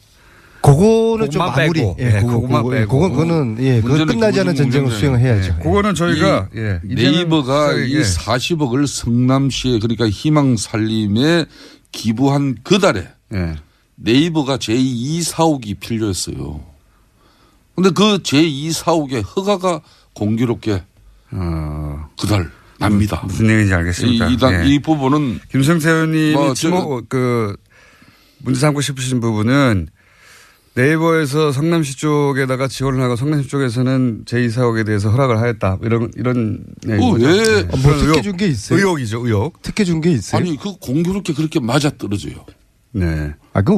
B: 그거는 좀
A: 그것만
B: 마무리.
A: 빼고.
B: 예,
A: 그것만 빼고.
B: 그거는 예, 그건
G: 문제는
B: 끝나지 않은
G: 김어준
B: 전쟁을
G: 공장장이-
B: 수행해야죠.
A: 그거는 저희가
G: 네이버가 이 40억을 성남시에 그러니까 희망 살림에 기부한 그 달에 네이버가 제2 사옥이 필요했어요. 근데 그 제2 사옥의 허가가 공교롭게 그달 납니다.
A: 무슨 얘기인지 알겠습니다.
G: 이 부분은
A: 김성태 의원님이
G: 뭐
A: 문제 삼고 싶으신 부분은 네이버에서 성남시 쪽에다가 지원을 하고 성남시 쪽에서는 제2사옥에 대해서 허락을 하였다. 이런 얘기죠.
G: 왜?
B: 뭐 특혜 준 게 있어요?
A: 의혹이죠. 의혹.
B: 특혜 준 게 있어요?
G: 아니 그 공교롭게 그렇게 맞아 떨어져요.
A: 네.
B: 그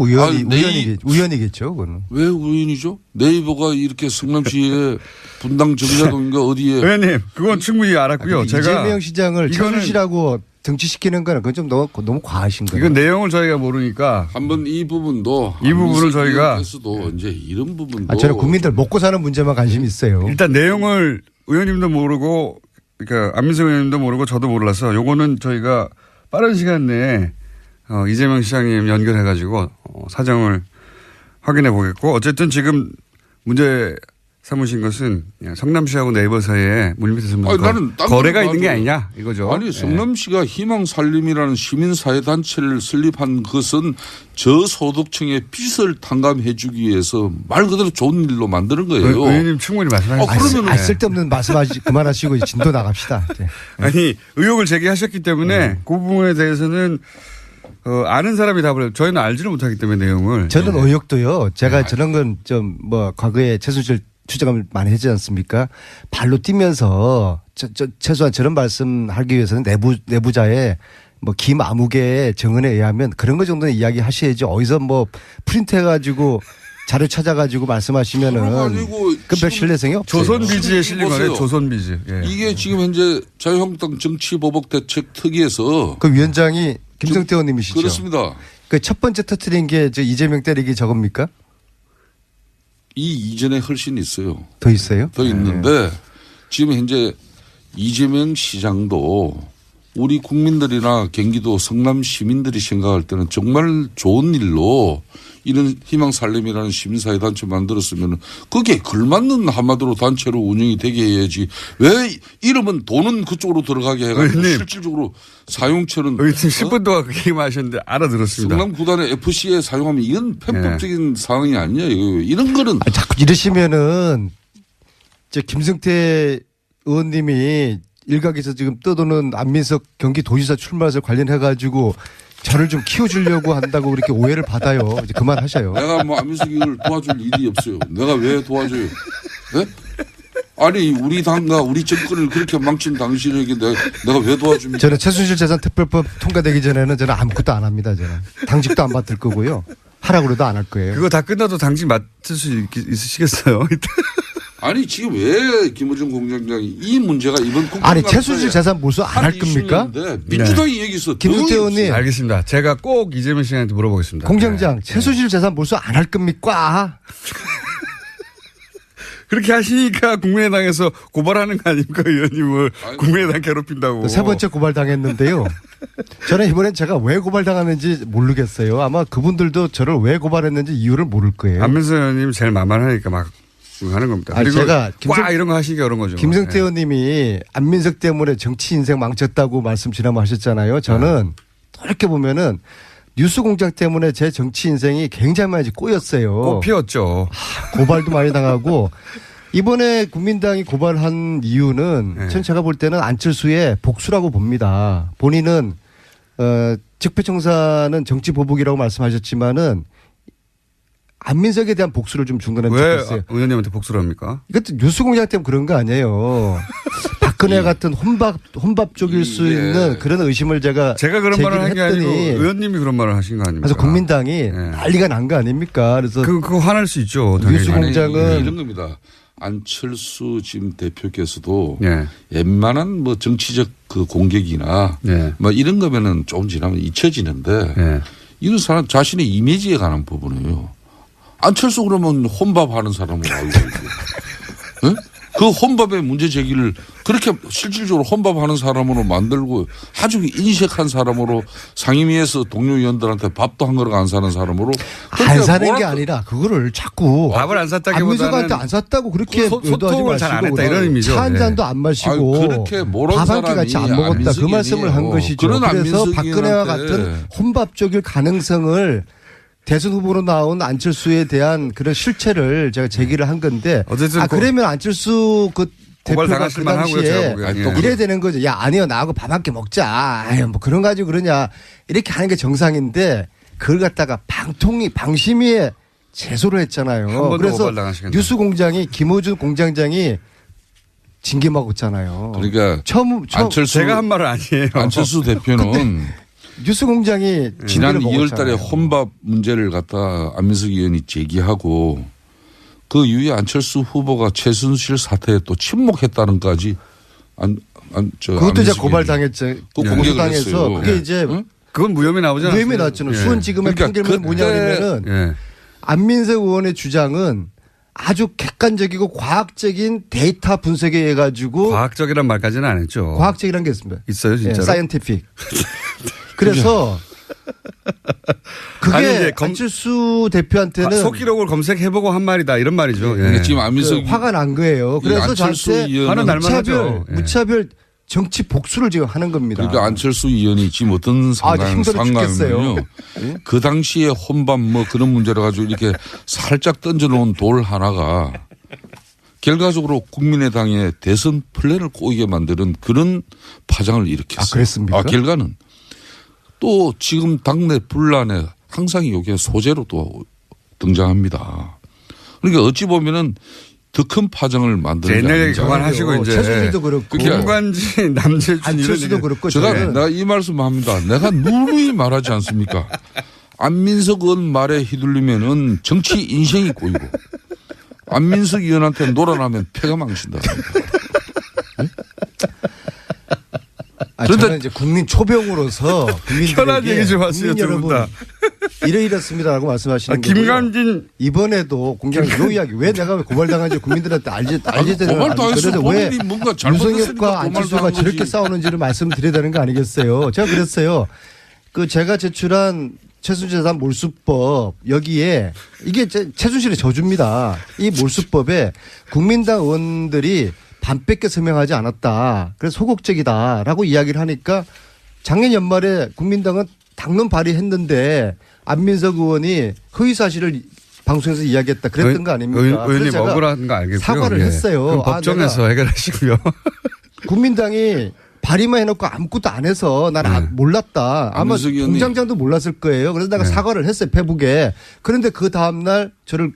B: 우연이겠죠, 그거는.
G: 왜 우연이죠? 네이버가 이렇게 성남시에 분당 정자동인가 어디에
A: 의원님, 그건 충분히 알았고요. 제가
B: 이재명 시장을 최순실하고 정치시키는 거는 그건 좀 너무 과하신 거예요.
A: 이건 내용을 저희가 모르니까
G: 한번 이 부분도
A: 이 부분을 저희가
G: 도 이제 이런 부분도
B: 저는 국민들 먹고 사는 문제만 관심이 있어요.
A: 일단 내용을 의원님도 모르고 그러니까 안민석 의원님도 모르고 저도 몰라서 요거는 저희가 빠른 시간 내에 이재명 시장님 연결해가지고 사정을 확인해 보겠고 어쨌든 지금 문제 삼으신 것은 성남시하고 네이버 사이에 물밑에서 무슨 거래가 있는 게 아니냐 이거죠.
G: 아니 성남시가 희망살림이라는 시민사회단체를 설립한 것은 저소득층의 빚을 탕감해 주기 위해서 말 그대로 좋은 일로 만드는 거예요.
A: 의원님 충분히 말씀하셨어요.
G: 그러면
B: 쓸데없는 말씀하시 그만하시고 진도 나갑시다. 네.
A: 아니 의혹을 제기하셨기 때문에 그 부분에 대해서는 아는 사람이 답을 해요. 저희는 알지를 못하기 때문에 내용을.
B: 저는 의혹도요. 제가 저런 건 좀 과거에 최순실 추적을 많이 했지 않습니까? 발로 뛰면서 최소한 저런 말씀하기 위해서는 내부자의 김아무개의 증언에 의하면 그런 거 정도는 이야기하셔야지 어디서 프린트해가지고 자료 찾아가지고 말씀하시면은 그 신뢰성이 없어요.
A: 조선비지에 실린 거네요. 조선비지. 예.
G: 이게 지금 현재 자유한국당 정치보복대책 특위에서
B: 그 위원장이 김성태 의원님이시죠?
G: 그렇습니다.
B: 그 첫 번째 터트린 게 이재명 때리기 저겁니까?
G: 이 이전에 훨씬 있어요.
B: 더 있어요?
G: 더 있는데 지금 현재 이재명 시장도 우리 국민들이나 경기도 성남 시민들이 생각할 때는 정말 좋은 일로 이런 희망살림이라는 시민사회단체 만들었으면 거기에 걸맞는 한마디로 단체로 운영이 되게 해야지 왜 이름은 돈은 그쪽으로 들어가게 해가지고 실질적으로 사용처는
A: 10분 동안 그 얘기만 하셨는데 알아들었습니다.
G: 성남 구단의 FC에 사용하면 이건 편법적인 상황이 아니에요. 이런 거는
B: 자꾸 이러시면은 김성태 의원님이 일각에서 지금 떠도는 안민석 경기도지사 출마해서 관련해가지고 저를 좀 키워주려고 한다고 그렇게 오해를 받아요. 이제 그만하셔요.
G: 내가 안민석이를 도와줄 일이 없어요. 내가 왜 도와줘요? 네? 아니 우리 당과 우리 정권을 그렇게 망친 당신에게 내가 왜 도와줍니까?
B: 저는 최순실 재산 특별법 통과되기 전에는 저는 아무것도 안 합니다. 저는 당직도 안 맡을 거고요. 하라고 그래도 안 할 거예요.
A: 그거 다 끝나도 당직 맡을 수 있으시겠어요?
G: 아니 지금 왜 김어준 공장장이 이 문제가 이번
B: 아니 최순실 재산 몰수 안 할 겁니까?
G: 민주당이 얘기했어.
B: 김성태 의원님.
A: 알겠습니다. 제가 꼭 이재명 씨한테 물어보겠습니다.
B: 공장장 최순실 재산 몰수 안 할 겁니까?
A: 그렇게 하시니까 국민의당에서 고발하는 거 아닙니까 의원님을 국민의당 괴롭힌다고.
B: 세 번째 고발당했는데요. 저는 이번엔 제가 왜 고발당하는지 모르겠어요. 아마 그분들도 저를 왜 고발했는지 이유를 모를 거예요.
A: 안민석 의원님 제일 만만하니까 막 하는 겁니다.
B: 아니,
A: 그리고
B: 제가
A: 이런 거 하시기 어려운 거죠.
B: 김성태 의원님이 안민석 때문에 정치 인생 망쳤다고 말씀 지난번 하셨잖아요. 저는 이렇게 보면은 뉴스공장 때문에 제 정치 인생이 굉장히 많이 꼬였어요.
A: 꽃피웠죠.
B: 고발도 많이 당하고 이번에 국민당이 고발한 이유는 전 제가 볼 때는 안철수의 복수라고 봅니다. 본인은 적폐청산은 정치 보복이라고 말씀하셨지만은 안민석에 대한 복수를 좀 중간에
A: 왜 의원님한테 복수를 합니까?
B: 이것도 뉴스공장 때문에 그런 거 아니에요. 박근혜 같은 혼밥 쪽일 수 있는 그런 의심을 제가
A: 그런 말을 한 게 아니고 의원님이 그런 말을 하신 거 아닙니까?
B: 그래서 국민당이 난리가 난 거 아닙니까? 그래서
A: 그거 화날 수 있죠.
B: 뉴스공장은
G: 이런 겁니다. 안철수 지금 대표께서도 웬만한 정치적 그 공격이나 이런 거면은 조금 지나면 잊혀지는데 이런 사람 자신의 이미지에 관한 부분이에요. 안철수 그러면 혼밥하는 사람으로 알고 있고. 네? 그 혼밥의 문제 제기를 그렇게 실질적으로 혼밥하는 사람으로 만들고 아주 인색한 사람으로 상임위에서 동료 의원들한테 밥도 한 그릇 안 사는 사람으로
F: 안 사는 게 아니라 그거를 자꾸
A: 밥을 안 샀다기보다는
F: 안민석한테 안 샀다고 그렇게
A: 소통을 잘 안 했다 이런 의미죠.
F: 차 한 잔도 안 마시고
G: 그렇게 모르는
F: 밥 한 끼
G: 사람이
F: 같이 안 먹었다 그 말씀을 한 것이죠.
G: 그런
F: 그래서
G: 안민석
F: 박근혜와
G: 의원한테
F: 같은 혼밥적일 가능성을 대선 후보로 나온 안철수에 대한 그런 실체를 제가 제기를 한 건데
A: 어쨌든
F: 그러면 안철수 그 대표가 그
A: 당하실 만하고요, 제가
F: 당시에
A: 보기엔. 예.
F: 이래야 되는 거죠. 야 아니요 나하고 밥 한 끼 먹자. 아유 뭐 그런 가지고 그러냐 이렇게 하는 게 정상인데 그걸 갖다가 방심위에 제소를 했잖아요.
A: 한 번도
F: 그래서
A: 고발당하시겠네요.
F: 뉴스공장이 김호준 공장장이 징계 먹었잖아요.
G: 그러니까
F: 처음
G: 안철수
A: 제가 한 말은 아니에요.
G: 안철수 대표는
F: 뉴스공장이
G: 지난
F: 징계를
G: 2월 달에
F: 먹었잖아요.
G: 혼밥 문제를 갖다 안민석 의원이 제기하고 그 이후에 안철수 후보가 최순실 사태에 또 침묵했다는까지
F: 그것도 이제 고발당했죠.
G: 그
F: 고소당해서 그게 이제
A: 그건 무혐의 나오잖아요.
F: 무혐의 나왔잖아요. 수원지검의
G: 그러니까
F: 판결문이 뭐냐면은
A: 예.
F: 안민석 의원의 주장은 아주 객관적이고 과학적인 데이터 분석에 의해 가지고
A: 과학적이란 말까지는 안 했죠.
F: 과학적이라는 게 있습니다.
A: 있어요, 진짜로?
F: 사이언티픽. 그래서 그게
A: 아니, 이제
F: 안철수 대표한테는
A: 속기록을 검색해보고 한 말이다 이런 말이죠. 예.
G: 그러니까 지금 안민석
F: 화가 난 거예요. 그래서
G: 안철수
F: 저한테
G: 의원은
A: 화는 날만 하죠. 예.
F: 무차별 정치 복수를 지금 하는 겁니다.
G: 그러니까 안철수 의원이 지금 어떤
F: 힘들어 죽겠어요.
G: 상황이면요. 그 당시에 혼밥 뭐 그런 문제를 가지고 이렇게 살짝 던져놓은 돌 하나가 결과적으로 국민의당의 대선 플랜을 꼬이게 만드는 그런 파장을 일으켰어요.
F: 그랬습니까?
G: 결과는 또 지금 당내 분란에 항상 이게 소재로 또 등장합니다. 그러니까 어찌 보면은 더 큰 파장을 만드는 게
A: 옛날 얘기
G: 아닌가.
A: 그만하시고 이제
F: 최순실도 그렇고
A: 김관진 남재준
F: 안철수도 그렇고
G: 내가 이 말씀합니다. 내가 누누이 말하지 않습니까? 안민석 의원 말에 휘둘리면은 정치 인생이 꼬이고 안민석 의원한테 놀아나면 패가 망친다.
F: 저는 이제 국민 초병으로서
A: 편한 얘기 좀 하세요,
F: 국민
A: 두 분
F: 여러분
A: 다.
F: 이렇습니다라고 말씀하시는 거고요.
A: 김관진
F: 이번에도 공장 요 이야기 왜 내가 왜 고발당한지 국민들한테 알지
G: 고발당했어.
F: 그래서 왜
G: 본인이 뭔가 잘못했으니까
F: 유성혁과 안철수가
G: 고발당한
F: 저렇게
G: 거지.
F: 싸우는지를 말씀드려야 되는 거 아니겠어요? 제가 그랬어요. 그 제가 제출한 최순실재산 몰수법 여기에 이게 최순실의 저주입니다. 이 몰수법에 국민당 의원들이 반밖에 서명하지 않았다. 그래서 소극적이다라고 이야기를 하니까 작년 연말에 국민당은 당론 발의했는데 안민석 의원이 허위 사실을 방송에서 이야기했다 그랬던 거 아닙니까?
A: 의원님
F: 그래서 제가
A: 억울한 거 알겠고요.
F: 사과를
A: 예.
F: 했어요.
A: 그럼 법정에서 해결하시고요.
F: 국민당이 발의만 해놓고 아무것도 안 해서 나는 몰랐다. 아마
G: 안민석 의원이-
F: 공장장도 몰랐을 거예요. 그래서 내가 사과를 했어요. 페북에. 그런데 그 다음날 저를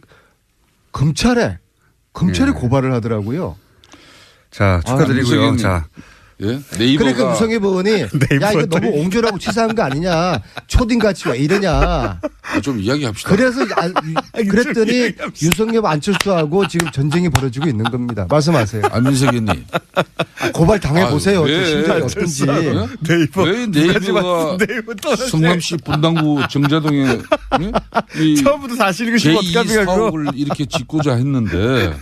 F: 검찰에 고발을 하더라고요.
A: 자, 축하드리고요.
G: 안민석
A: 자,
G: 예? 네이버가
F: 그러니까 유성엽 의원이 야 이거 너무 옹졸하고 치사한 거 아니냐. 초딩같이 왜 이러냐.
G: 좀 이야기합시다.
F: 그래서 그랬더니 유성엽 안철수하고 지금 전쟁이 벌어지고 있는 겁니다. 말씀하세요.
G: 안민석 의원님.
F: 고발 당해보세요.
G: 왜?
F: 심정이 어떤지.
A: 네이버
G: 왜 네이버가 성남시 분당구 정자동에
A: 처음부터 사실이 싶으면
G: 제2
A: 어떡합니까, 그거?
G: 사옥을 이렇게 짓고자 했는데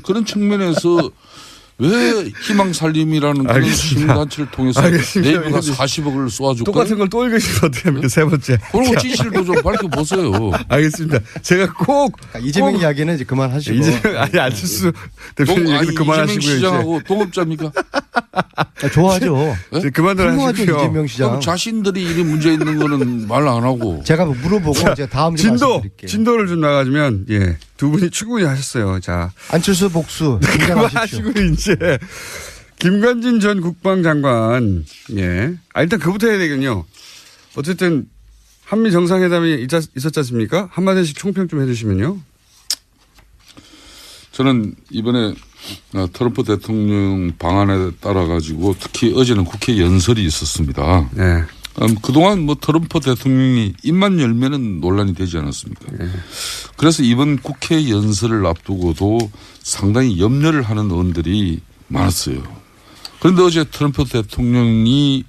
G: 그런 측면에서 왜 희망살림이라는 그런
A: 알겠습니다.
G: 시민단체를 통해서
A: 알겠습니다.
G: 네이버가 40억을 쏘아줄까?
A: 똑같은 걸 또 읽으시면 어떻게 합니까? 세 번째.
G: 그런 진실도 좀 밝혀보세요.
A: 알겠습니다. 제가 꼭
F: 이재명 이야기는 이제 그만하시고.
A: 이재명 아니 안철수 대표님 얘기는
G: 이재명
A: 그만하시고요. 이제.
G: 시장하고 동업자입니까?
F: 좋아하죠.
A: 이제 그만들
F: 훌륭하죠
A: 하시고요.
F: 이재명 시장.
G: 그럼 자신들이 이런 문제 있는 거는 말 안 하고.
F: 제가 물어보고 제가 다음 주에 말씀드릴게요.
A: 진도를 좀 나가주면 예. 두 분이 충분히 하셨어요. 자.
F: 안철수 복수 긴장하십시오.
A: 그만하시고 이제 김관진 전 국방장관 예. 일단 그부터 해야 되겠군요. 어쨌든 한미 정상회담이 있었지 않습니까? 한마디씩 총평 좀 해주시면요.
G: 저는 이번에 트럼프 대통령 방안에 따라 가지고 특히 어제는 국회 연설이 있었습니다.
A: 네.
G: 그동안 뭐 트럼프 대통령이 입만 열면은 논란이 되지 않았습니까? 그래서 이번 국회 연설을 앞두고도 상당히 염려를 하는 의원들이 많았어요. 그런데 어제 트럼프 대통령이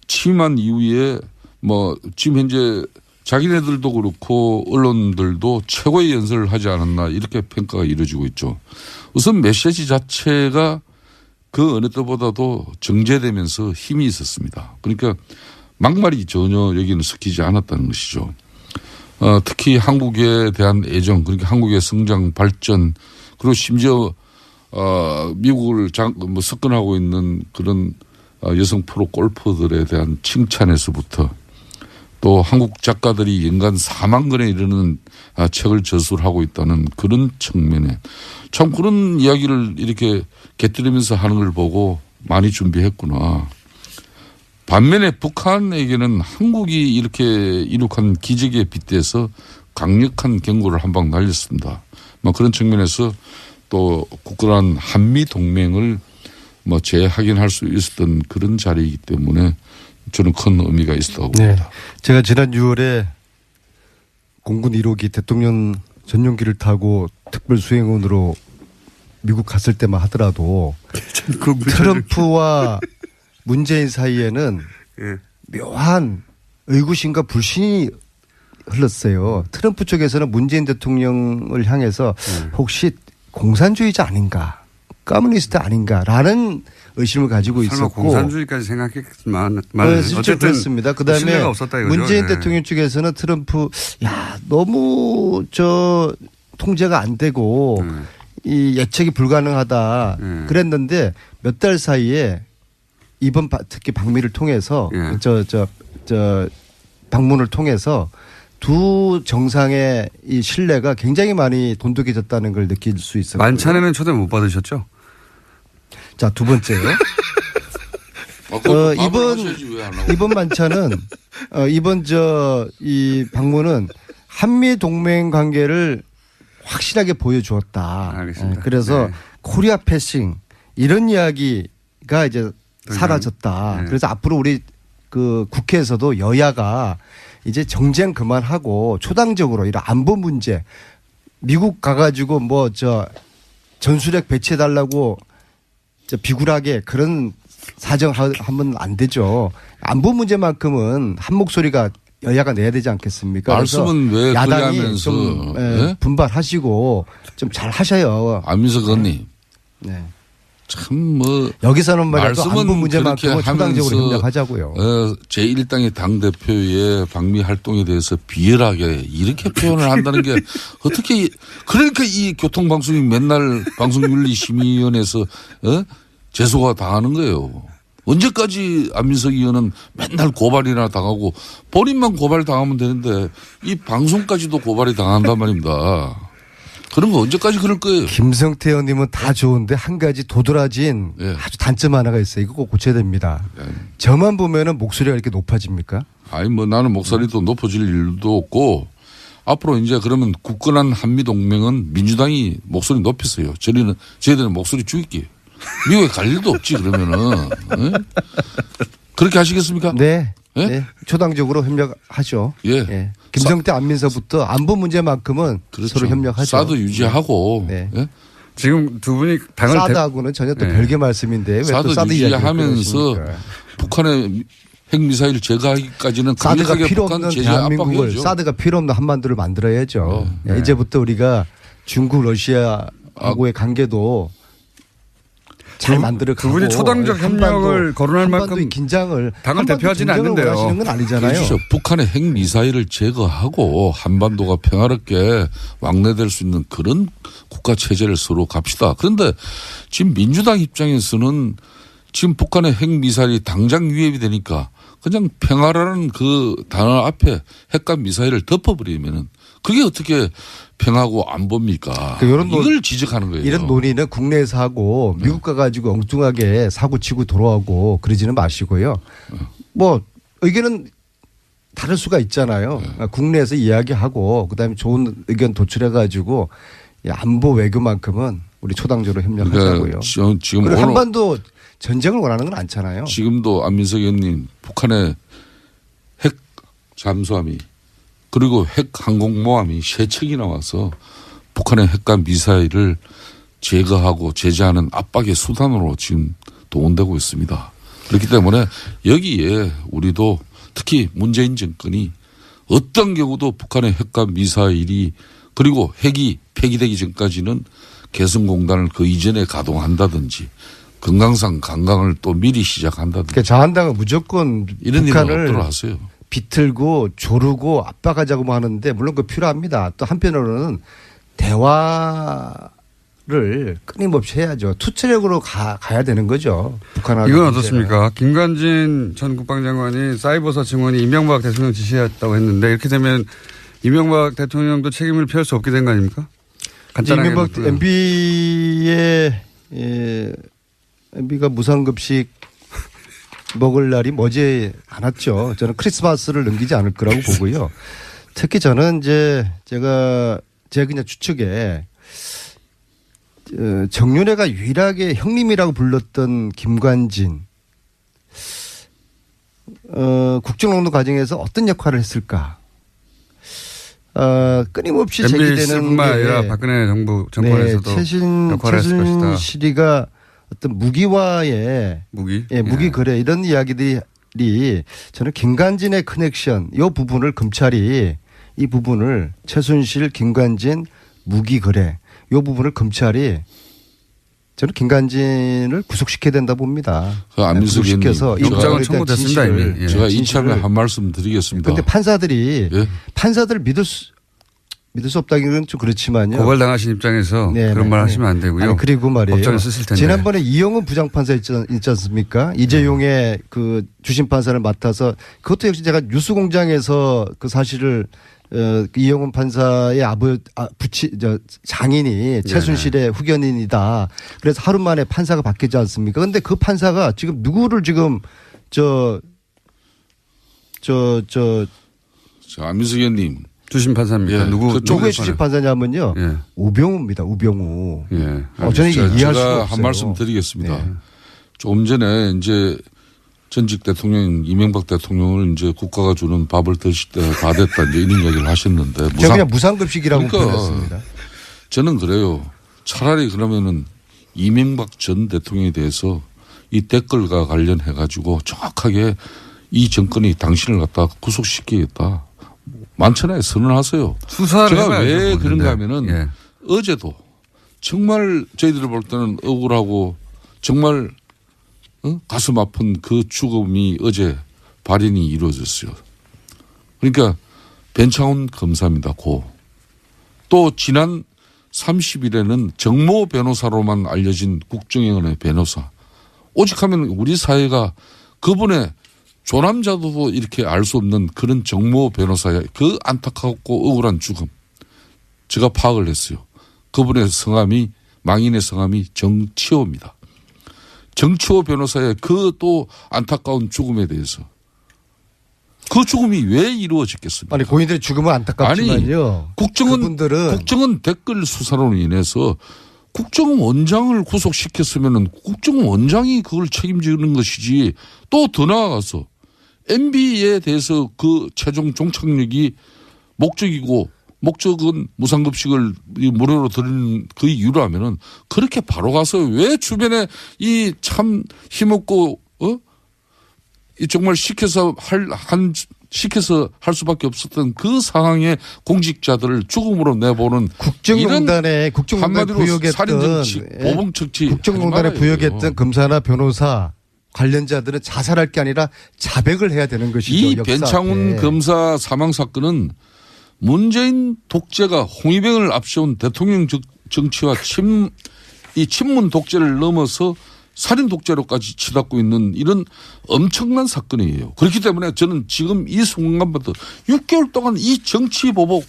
G: 취임한 이후에 뭐 지금 현재 자기네들도 그렇고 언론들도 최고의 연설을 하지 않았나 이렇게 평가가 이루어지고 있죠. 우선 메시지 자체가 그 어느 때보다도 정제되면서 힘이 있었습니다. 그러니까 막말이 전혀 여기는 섞이지 않았다는 것이죠. 특히 한국에 대한 애정, 그러니까 한국의 성장, 발전, 그리고 심지어 미국을 석권하고 있는 그런 여성 프로 골퍼들에 대한 칭찬에서부터 또 한국 작가들이 연간 4만 권에 이르는 책을 저술을 하고 있다는 그런 측면에 참 그런 이야기를 이렇게 곁들이면서 하는 걸 보고 많이 준비했구나. 반면에 북한에게는 한국이 이렇게 이룩한 기적에 빗대서 강력한 경고를 한 방 날렸습니다. 그런 측면에서 또 굳건한 한미 동맹을 재확인할 수 있었던 그런 자리이기 때문에 저는 큰 의미가 있었다고 봅니다.
F: 제가 지난 6월에 공군 1호기 대통령 전용기를 타고 특별 수행원으로 미국 갔을 때만 하더라도 트럼프와 문재인 사이에는 묘한 의구심과 불신이 흘렀어요. 트럼프 쪽에서는 문재인 대통령을 향해서 혹시 공산주의자 아닌가, 커뮤니스트 아닌가라는 의심을 가지고 있었고.
A: 공산주의까지 생각했지만
F: 실제 그렇습니다. 그다음에 문재인 대통령 쪽에서는 트럼프 너무 통제가 안 되고 이 예측이 불가능하다 그랬는데 몇 달 사이에 이번 특히 방미를 통해서 방문을 통해서 두 정상의 이 신뢰가 굉장히 많이 돈독해졌다는 걸 느낄 수 있었고요.
A: 만찬에는 초대 못 받으셨죠?
F: 자, 두 번째요. 이번 만찬은 이번 이 방문은 한미 동맹 관계를 확실하게 보여주었다.
A: 알겠습니다.
F: 그래서 코리아 패싱 이런 이야기가 이제 사라졌다. 그래서 앞으로 우리 그 국회에서도 여야가 이제 정쟁 그만하고 초당적으로 이런 안보 문제 미국 가가지고 전술핵 배치해달라고 비굴하게 그런 사정하면 안 되죠. 안보 문제만큼은 한 목소리가 여야가 내야 되지 않겠습니까?
G: 말씀은 왜
F: 야당이
G: 하면서
F: 좀 분발하시고 좀 잘 하셔요.
G: 안민석 의원님.
F: 네.
G: 참
F: 여기서는 말이야 안보 문제만큼은
G: 그렇게
F: 초당적으로 협력하자고요.
G: 제1당의 당대표의 방미 활동에 대해서 비열하게 이렇게 표현을 한다는 게 어떻게 그러니까 이 교통방송이 맨날 방송윤리심의위원회에서 제소가 당하는 거예요. 언제까지 안민석 의원은 맨날 고발이나 당하고 본인만 고발 당하면 되는데 이 방송까지도 고발이 당한단 말입니다. 그런 거 언제까지 그럴 거예요?
F: 김성태 의원님은 다 좋은데 한 가지 도드라진 아주 단점 하나가 있어요. 이거 꼭 고쳐야 됩니다. 저만 보면은 목소리가 이렇게 높아집니까?
G: 아니 나는 목소리도 높아질 일도 없고 앞으로 이제 그러면 굳건한 한미동맹은 민주당이 목소리 높였어요. 저희들은 목소리 죽일게요. 미국에 갈 일도 없지 그러면은. 그렇게 하시겠습니까?
F: 네. 네. 초당적으로 협력하죠. 예. 김성태 안민서부터 안보 문제만큼은
G: 그렇죠.
F: 서로 협력하죠.
G: 사드 유지하고.
F: 네.
G: 예?
A: 지금 두 분이 당을
F: 사드하고는 전혀 또 별개 말씀인데 왜 또 사드
G: 유지하면서 북한의 핵미사일 제거하기까지는
F: 사드가 필요 없는
G: 제재
F: 대한민국을
G: 압박해야죠.
F: 사드가 필요 없는 한반도를 만들어야죠. 이제부터 우리가 중국 러시아하고의 관계도 잘 만들어가고
A: 두 분이 초당적 협력을 거론할 만큼
F: 긴장을
A: 당을 대표하지는 않는데요.
F: 하시는 건 아니잖아요.
G: 그렇죠. 북한의 핵미사일을 제거하고 한반도가 평화롭게 왕래될 수 있는 그런 국가체제를 서로 갑시다. 그런데 지금 민주당 입장에서는 지금 북한의 핵미사일이 당장 위협이 되니까 그냥 평화라는 그 단어 앞에 핵과 미사일을 덮어버리면은 그게 어떻게 평화고 안보입니까? 이걸 지적하는 거예요.
F: 이런 논의는 국내에서 하고 미국 가가지고 엉뚱하게 사고 치고 돌아오고 그러지는 마시고요. 의견은 다를 수가 있잖아요. 국내에서 이야기하고 그다음에 좋은 의견 도출해가지고 안보 외교만큼은 우리 초당적으로 협력하자고요.
G: 그러니까 지금 오늘
F: 한반도 전쟁을 원하는 건 않잖아요.
G: 지금도 안민석 의원님 북한의 핵 잠수함이 그리고 핵 항공모함이 세 척이 나와서 북한의 핵과 미사일을 제거하고 제재하는 압박의 수단으로 지금 동원되고 있습니다. 그렇기 때문에 여기에 우리도 특히 문재인 정권이 어떤 경우도 북한의 핵과 미사일이 그리고 핵이 폐기되기 전까지는 개성공단을 그 이전에 가동한다든지 금강산 관광을 또 미리 시작한다든지.
F: 그러니까 자한당은 무조건
G: 이런 일은
F: 북한을
G: 없도록 하세요.
F: 비틀고 조르고 압박하자고 하는데 물론 그 필요합니다. 또 한편으로는 대화를 끊임없이 해야죠. 투체력으로 가야 되는 거죠. 북한하고.
A: 이건 어떻습니까? 김관진 전 국방장관이 사이버사 증언이 이명박 대통령 지시였다고 했는데 이렇게 되면 이명박 대통령도 책임을 피할 수 없게 된 거 아닙니까? 간단하게
F: 이명박 MB가 무상급식 먹을 날이 머지 않았죠. 저는 크리스마스를 넘기지 않을 거라고 보고요. 특히 저는 이제 제가 그냥 추측에 정윤회가 유일하게 형님이라고 불렀던 김관진 국정농단 과정에서 어떤 역할을 했을까? 끊임없이 제기되는
A: 뿐만 아니라 박근혜 정권에서도 역할을 했을 것이다.
F: 최순실이가 어떤 무기와의 무기 거래 이런 이야기들이 저는 김관진의 커넥션 이 부분을 검찰이 이 부분을 최순실 김관진 무기 거래 이 부분을 검찰이 저는 김관진을 구속시켜야 된다 봅니다.
G: 안민석 의원님
A: 영장을 청구됐습니다 이미.
G: 제가 이참에 한 말씀 드리겠습니다.
F: 그런데 판사들을 믿을 수 없다기는 좀 그렇지만요.
A: 고발당하신 입장에서 그런 말 하시면 안 되고요.
F: 아니, 그리고 말이에요.
A: 법정에 쓰실 텐데.
F: 지난번에 이영훈 부장판사 있지 않습니까? 이재용의 그 주심판사를 맡아서 그것도 역시 제가 뉴스공장에서 그 사실을 이영훈 판사의 장인이 최순실의 후견인이다. 그래서 하루 만에 판사가 바뀌지 않습니까? 그런데 그 판사가 지금 누구를 지금
G: 안민석 의원님.
A: 주심 판사입니다.
F: 누구의 주심 판사냐면요. 우병우입니다. 우병우. 저는 이게 이해할 수가 없어요.
G: 한 말씀 드리겠습니다. 조금 전에 이제 전직 대통령 이명박 대통령을 이제 국가가 주는 밥을 드실 때 다 됐다 이제 이런 얘기를 하셨는데.
F: 제가 그냥 무상급식이라고 표현했습니다.
G: 저는 그래요. 차라리 그러면은 이명박 전 대통령에 대해서 이 댓글과 관련해 가지고 정확하게 이 정권이 당신을 갖다 구속시키겠다. 만천하에 선언하세요. 제가 왜 그런가 하면은 어제도 정말 저희들이 볼 때는 억울하고 정말 가슴 아픈 그 죽음이 어제 발인이 이루어졌어요. 그러니까 변창훈 검사입니다. 또 지난 30일에는 정모 변호사로만 알려진 국정원의 변호사. 오직하면 우리 사회가 그분의 조남자도 이렇게 알 수 없는 그런 정모 변호사의 그 안타깝고 억울한 죽음. 제가 파악을 했어요. 그분의 성함이 망인의 성함이 정치호입니다. 정치호 변호사의 그 또 안타까운 죽음에 대해서 그 죽음이 왜 이루어졌겠습니까?
F: 아니 고인들의 죽음은 안타깝지만요.
G: 국정원 댓글 수사로 인해서 국정원 원장을 구속시켰으면 국정원 원장이 그걸 책임지는 것이지 또 더 나아가서 MB에 대해서 그 최종 종착역이 목적은 무상급식을 무료로 드리는 그 이유라면은 그렇게 바로 가서 왜 주변에 이 참 힘없고 이 정말 시켜서 할 수밖에 없었던 그 상황의 공직자들을 죽음으로 내보는
F: 국정농단에 부역했던
G: 살인 정치, 보복 정치
F: 국정농단에 부역했던 검사나 변호사 관련자들은 자살할 게 아니라 자백을 해야 되는 것이죠.
G: 이 변창훈 검사 사망 사건은 문재인 독재가 홍위병을 앞세운 대통령 정치와 이 친문 독재를 넘어서 살인 독재로까지 치닫고 있는 이런 엄청난 사건이에요. 그렇기 때문에 저는 지금 이 순간부터 6개월 동안 이 정치 보복,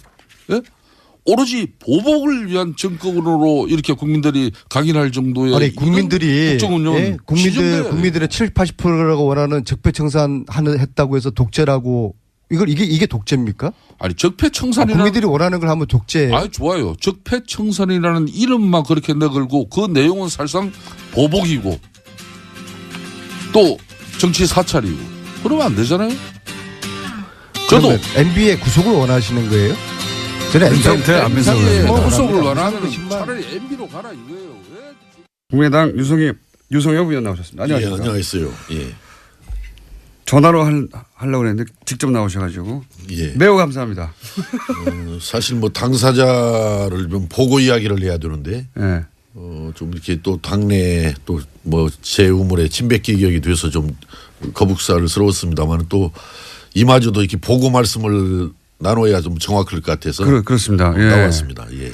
G: 오로지 보복을 위한 정권으로 이렇게 국민들이 각인할 정도의
F: 아니 국민들이
G: 국정운영
F: 국민들의 70, 80%라고 원하는 적폐청산 했다고 해서 독재라고 이게 독재입니까?
G: 아니 적폐청산이라는
F: 국민들이 원하는 걸 하면 독재.
G: 아 좋아요. 적폐청산이라는 이름만 그렇게 내걸고 그 내용은 사실상 보복이고 또 정치 사찰이고 그러면 안 되잖아요. 저도
F: MB의 구속을 원하시는 거예요? 저는
G: MB의 구속을 원하는 차라리 MB로 가라 이거예요. 왜?
A: 국민의당 유성엽 의원 나오셨습니다. 안녕하십니까?
H: 안녕하세요. 예.
A: 전화로 하려고 했는데 직접 나오셔가지고
H: 예.
A: 매우 감사합니다.
H: 사실 뭐 당사자를 좀 보고 이야기를 해야 되는데
A: 네.
H: 좀 이렇게 또 당내 또 뭐 제 우물에 침 뱉기 격이 돼서 좀 거북살스러웠습니다만 또 이마저도 이렇게 보고 말씀을 나눠야 좀 정확할 것 같아서
A: 그렇습니다. 예.
H: 나왔습니다. 예.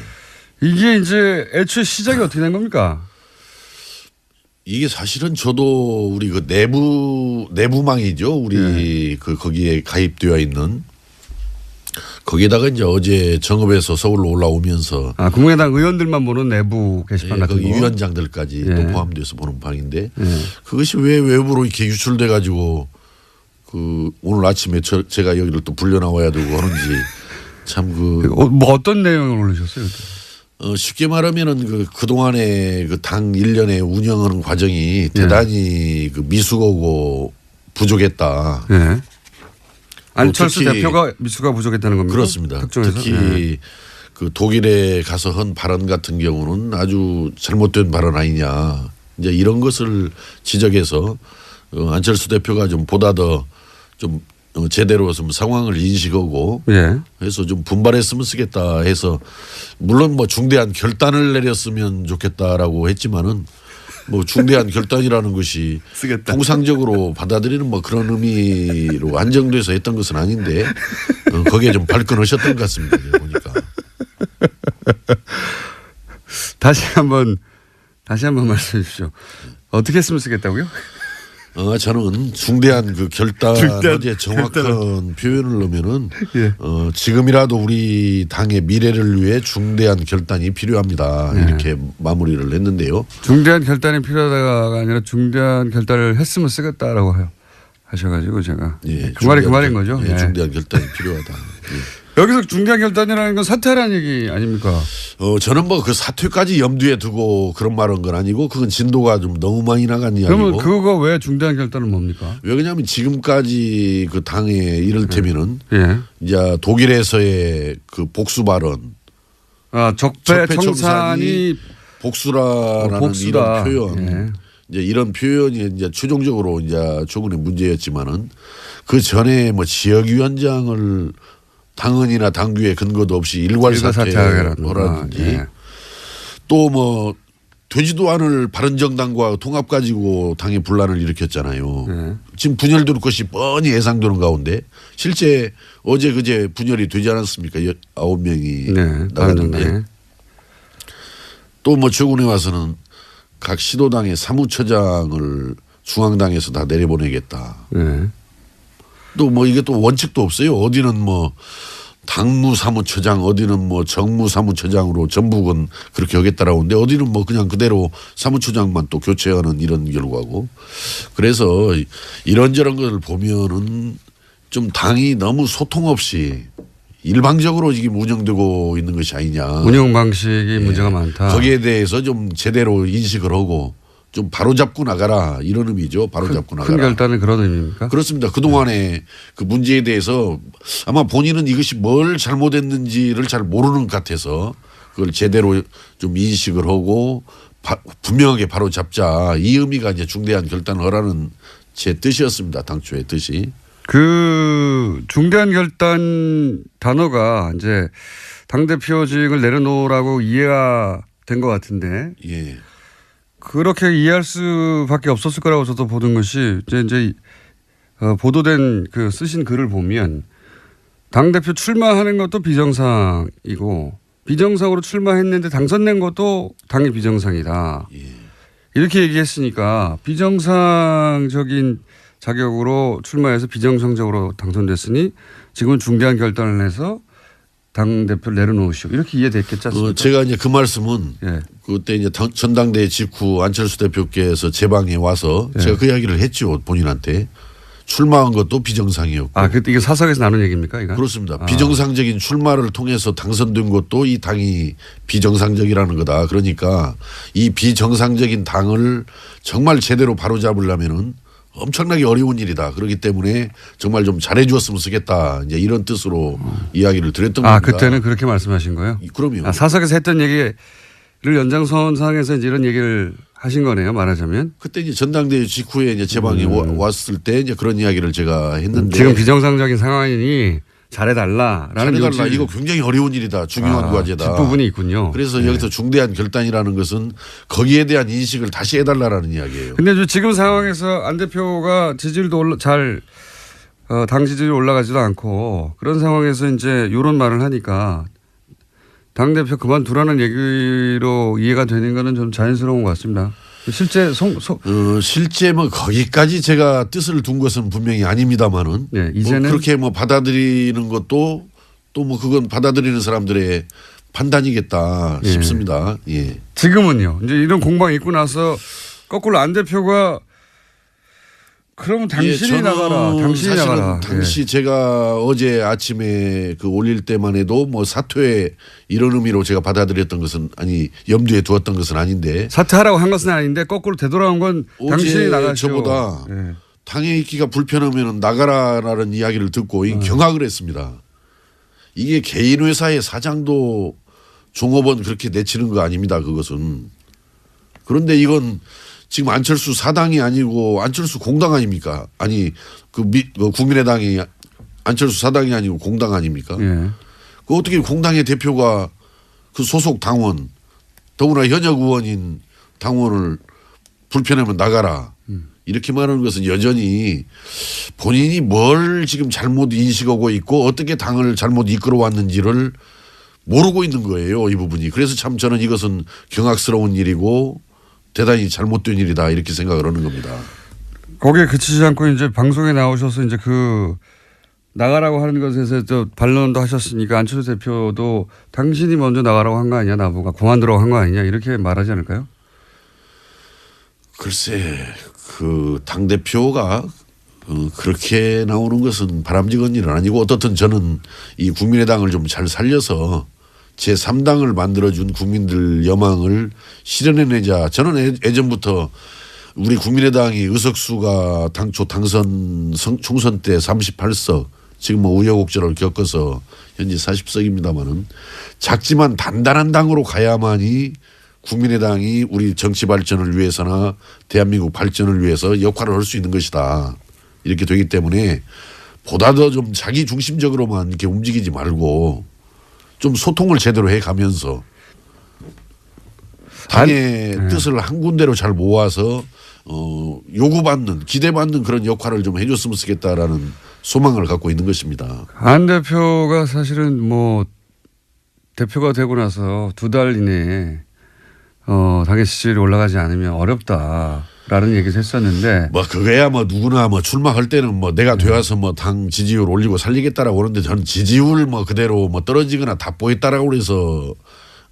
A: 이게 이제 애초에 시작이 어떻게 된 겁니까?
H: 이게 사실은 저도 우리 그 내부망이죠. 우리 그 거기에 가입되어 있는 거기에다가 이제 어제 정읍에서 서울로 올라오면서
A: 국민의당 의원들만 보는 내부 게시판 같은
H: 거기
A: 거.
H: 위원장들까지 또 포함돼서 보는 방인데
A: 예.
H: 그것이 왜 외부로 이렇게 유출돼 가지고 그 오늘 아침에 제가 여기를 또 불려 나와야 되고 하는지 참
A: 뭐 어떤 내용을 올리셨어요?
H: 쉽게 말하면은 그동안의 그 당 일련의 운영하는 과정이 대단히 그 미숙하고 부족했다.
A: 네. 안철수
H: 특히
A: 대표가 미수가 부족했다는 겁니다.
H: 그렇습니다.
A: 특종에서?
H: 특히 그 독일에 가서 한 발언 같은 경우는 아주 잘못된 발언 아니냐. 이제 이런 것을 지적해서 안철수 대표가 좀 보다 더 좀 제대로 좀 상황을 인식하고 해서 좀 분발했으면 쓰겠다 해서 물론 뭐 중대한 결단을 내렸으면 좋겠다라고 했지만은 뭐 중대한 결단이라는 것이 통상적으로 받아들이는 뭐 그런 의미로 안정돼서 했던 것은 아닌데 거기에 좀 발끈하셨던 것 같습니다. 보니까.
A: 다시 한번 말씀해 주십시오. 어떻게 했으면 쓰겠다고요?
H: 저는 중대한 그 결단에 정확한 표현을 넣으면은 지금이라도 우리 당의 미래를 위해 중대한 결단이 필요합니다. 이렇게 마무리를 했는데요.
A: 중대한 결단이 필요하다가 아니라 중대한 결단을 했으면 쓰겠다라고 하셔가지고 제가 그 말이 그 말인 거죠.
H: 중대한 결단이 필요하다.
A: 여기서 중대한 결단이라는 건 사퇴하라는 얘기 아닙니까?
H: 저는 뭐 그 사퇴까지 염두에 두고 그런 말한 건 아니고 그건 진도가 좀 너무 많이 나간 이야기고.
A: 그러면 그거 왜 중대한 결단은 뭡니까?
H: 왜냐하면 지금까지 그 당에 이를테면은 이제 독일에서의 그 복수 발언.
A: 적폐 청산이
H: 복수라는 이런 표현. 이제 이런 표현이 이제 최종적으로 이제 조금의 문제였지만은 그 전에 뭐 지역위원장을 당헌이나 당규에 근거도 없이 일괄 사퇴하라든지 또 뭐 되지도 않을 바른정당과 통합 가지고 당의 분란을 일으켰잖아요. 지금 분열될 것이 뻔히 예상되는 가운데 실제 어제 그제 분열이 되지 않았습니까? 9명이 나갔는데 또 뭐 최근에 와서는 각 시도당의 사무처장을 중앙당에서 다 내려보내겠다. 또 뭐 이게 또 원칙도 없어요. 어디는 뭐 당무사무처장 어디는 뭐 정무사무처장으로 전북은 그렇게 하겠다라고 하는데 어디는 뭐 그냥 그대로 사무처장만 또 교체하는 이런 결과고. 그래서 이런저런 것을 보면은 좀 당이 너무 소통 없이 일방적으로 지금 운영되고 있는 것이 아니냐.
A: 운영 방식이 문제가 많다.
H: 거기에 대해서 좀 제대로 인식을 하고 좀 바로잡고 나가라 이런 의미죠. 바로잡고 나가라.
A: 큰 결단은 그런 의미입니까?
H: 그렇습니다. 그동안의 그 문제에 대해서 아마 본인은 이것이 뭘 잘못했는지를 잘 모르는 것 같아서 그걸 제대로 좀 인식을 하고 분명하게 바로잡자 이 의미가 이제 중대한 결단을 하라는 제 뜻이었습니다. 당초의 뜻이.
A: 그 중대한 결단 단어가 이제 당대표직을 내려놓으라고 이해가 된 것 같은데. 그렇게 이해할 수밖에 없었을 거라고 저도 보는 것이 이제 보도된 그 쓰신 글을 보면 당대표 출마하는 것도 비정상이고 비정상으로 출마했는데 당선된 것도 당의 비정상이다. 이렇게 얘기했으니까 비정상적인 자격으로 출마해서 비정상적으로 당선됐으니 지금은 중대한 결단을 해서 당대표를 내려놓으시오. 이렇게 이해됐겠지 않습니까?
H: 제가 이제 그 말씀은 그때 이제 전당대회 직후 안철수 대표께서 제 방에 와서 제가 그 이야기를 했죠. 본인한테. 출마한 것도 비정상이었고.
A: 그때 이게 사석에서 나눈 얘기입니까? 이거?
H: 그렇습니다. 비정상적인 출마를 통해서 당선된 것도 이 당이 비정상적이라는 거다. 그러니까 이 비정상적인 당을 정말 제대로 바로잡으려면은 엄청나게 어려운 일이다. 그렇기 때문에 정말 좀 잘해 주었으면 쓰겠다. 이제 이런 뜻으로 이야기를 드렸던 겁니다.
A: 그때는 그렇게 말씀하신 거예요?
H: 그럼요.
A: 사석에서 했던 얘기를 연장선상에서 이제 이런 얘기를 하신 거네요, 말하자면.
H: 그때 이제 전당대회 직후에 이제 제 방에 왔을 때 이제 그런 이야기를 제가 했는데
A: 지금 비정상적인 상황이니 잘해달라라는
H: 잘해달라. 이거 굉장히 어려운 일이다. 중요한 과제다.
A: 뒷부분이 있군요.
H: 그래서 여기서 중대한 결단이라는 것은 거기에 대한 인식을 다시 해달라는 이야기예요.
A: 근데 지금 상황에서 안 대표가 지지율도 당 지지율이 올라가지도 않고 그런 상황에서 이제 이런 말을 하니까 당대표 그만두라는 얘기로 이해가 되는 거는 좀 자연스러운 것 같습니다. 실제
H: 실제 뭐 거기까지 제가 뜻을 둔 것은 분명히 아닙니다만은
A: 네, 이제는
H: 뭐 그렇게 뭐 받아들이는 것도 또 뭐 그건 받아들이는 사람들의 판단이겠다 싶습니다. 예.
A: 지금은요. 이제 이런 공방이 있고 나서 거꾸로 안 대표가 그러면 당신이 나가라. 당신이 나가라.
H: 당시 제가 어제 아침에 그 올릴 때만 해도 뭐 사퇴 이런 의미로 제가 받아들였던 것은 염두에 두었던 것은 아닌데
A: 사퇴하라고 한 것은 아닌데 거꾸로 되돌아온 건 당신이 나가시오.
H: 저보다 당에 있기가 불편하면 나가라라는 이야기를 듣고 경악을 했습니다. 이게 개인 회사의 사장도 종업원 그렇게 내치는 거 아닙니다. 그것은. 그런데 이건 지금 안철수 사당이 아니고 안철수 공당 아닙니까? 그 국민의당이 안철수 사당이 아니고 공당 아닙니까?
A: 예.
H: 그 어떻게 공당의 대표가 그 소속 당원 더구나 현역 의원인 당원을 불편하면 나가라. 이렇게 말하는 것은 여전히 본인이 뭘 지금 잘못 인식하고 있고 어떻게 당을 잘못 이끌어 왔는지를 모르고 있는 거예요. 이 부분이. 그래서 참 저는 이것은 경악스러운 일이고 대단히 잘못된 일이다 이렇게 생각을 하는 겁니다.
A: 거기에 그치지 않고 이제 방송에 나오셔서 이제 그 나가라고 하는 것에서 반론도 하셨으니까 안철수 대표도 당신이 먼저 나가라고 한 거 아니냐 나보고 그만두라고 한 거 아니냐 이렇게 말하지 않을까요?
H: 글쎄 그 당대표가 그렇게 나오는 것은 바람직한 일은 아니고 어떻든 저는 이 국민의당을 좀 잘 살려서 제3당을 만들어준 국민들 여망을 실현해내자. 저는 예전부터 우리 국민의당이 의석수가 당초 당선 총선 때 38석 지금 뭐 우여곡절을 겪어서 현재 40석입니다마는 작지만 단단한 당으로 가야만이 국민의당이 우리 정치 발전을 위해서나 대한민국 발전을 위해서 역할을 할 수 있는 것이다. 이렇게 되기 때문에 보다 더 좀 자기 중심적으로만 이렇게 움직이지 말고 좀 소통을 제대로 해가면서 당의 뜻을 한 군데로 잘 모아서 요구받는 기대받는 그런 역할을 좀 해줬으면 좋겠다라는 소망을 갖고 있는 것입니다.
A: 안 대표가 사실은 뭐 대표가 되고 나서 2달 이내에 당의 지지율이 올라가지 않으면 어렵다라는 얘기를 했었는데
H: 뭐 그거야 뭐 누구나 뭐 출마할 때는 뭐 내가 되어서 뭐 당 지지율 올리고 살리겠다라고 하는데 저는 지지율 뭐 그대로 뭐 떨어지거나 답보했다라고 그래서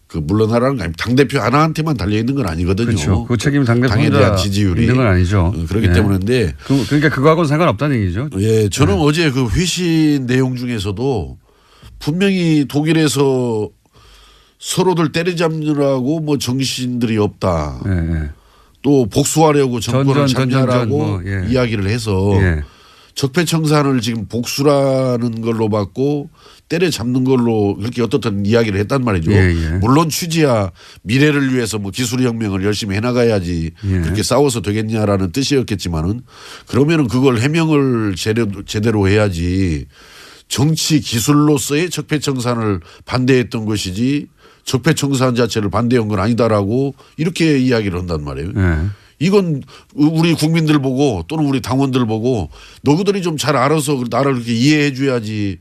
H: 그 물러나라는 거 아닙니다. 당대표 하나한테만 달려 있는 건 아니거든요.
A: 그렇죠. 그 책임은 당대표
H: 당에 대한 지지율이
A: 있는 건 아니죠.
H: 그렇기 때문인데
A: 그러니까 그거하고는 상관없다는 얘기죠.
H: 예, 저는 어제 그 회신 내용 중에서도 분명히 독일에서 서로들 때려잡느라고 뭐 정신들이 없다. 또 복수하려고 정권을 참여하라고 이야기를 해서 적폐청산을 지금 복수라는 걸로 받고 때려잡는 걸로 그렇게 어떻든 이야기를 했단 말이죠. 물론 취지야 미래를 위해서 뭐 기술혁명을 열심히 해나가야지 그렇게 싸워서 되겠냐라는 뜻이었겠지만은 그러면은 그걸 해명을 제대로 해야지 정치 기술로서의 적폐청산을 반대했던 것이지 적폐청산 자체를 반대한 건 아니다라고 이렇게 이야기를 한단 말이에요. 이건 우리 국민들 보고 또는 우리 당원들 보고 너희들이 좀 잘 알아서 나를 그렇게 이해해 줘야지.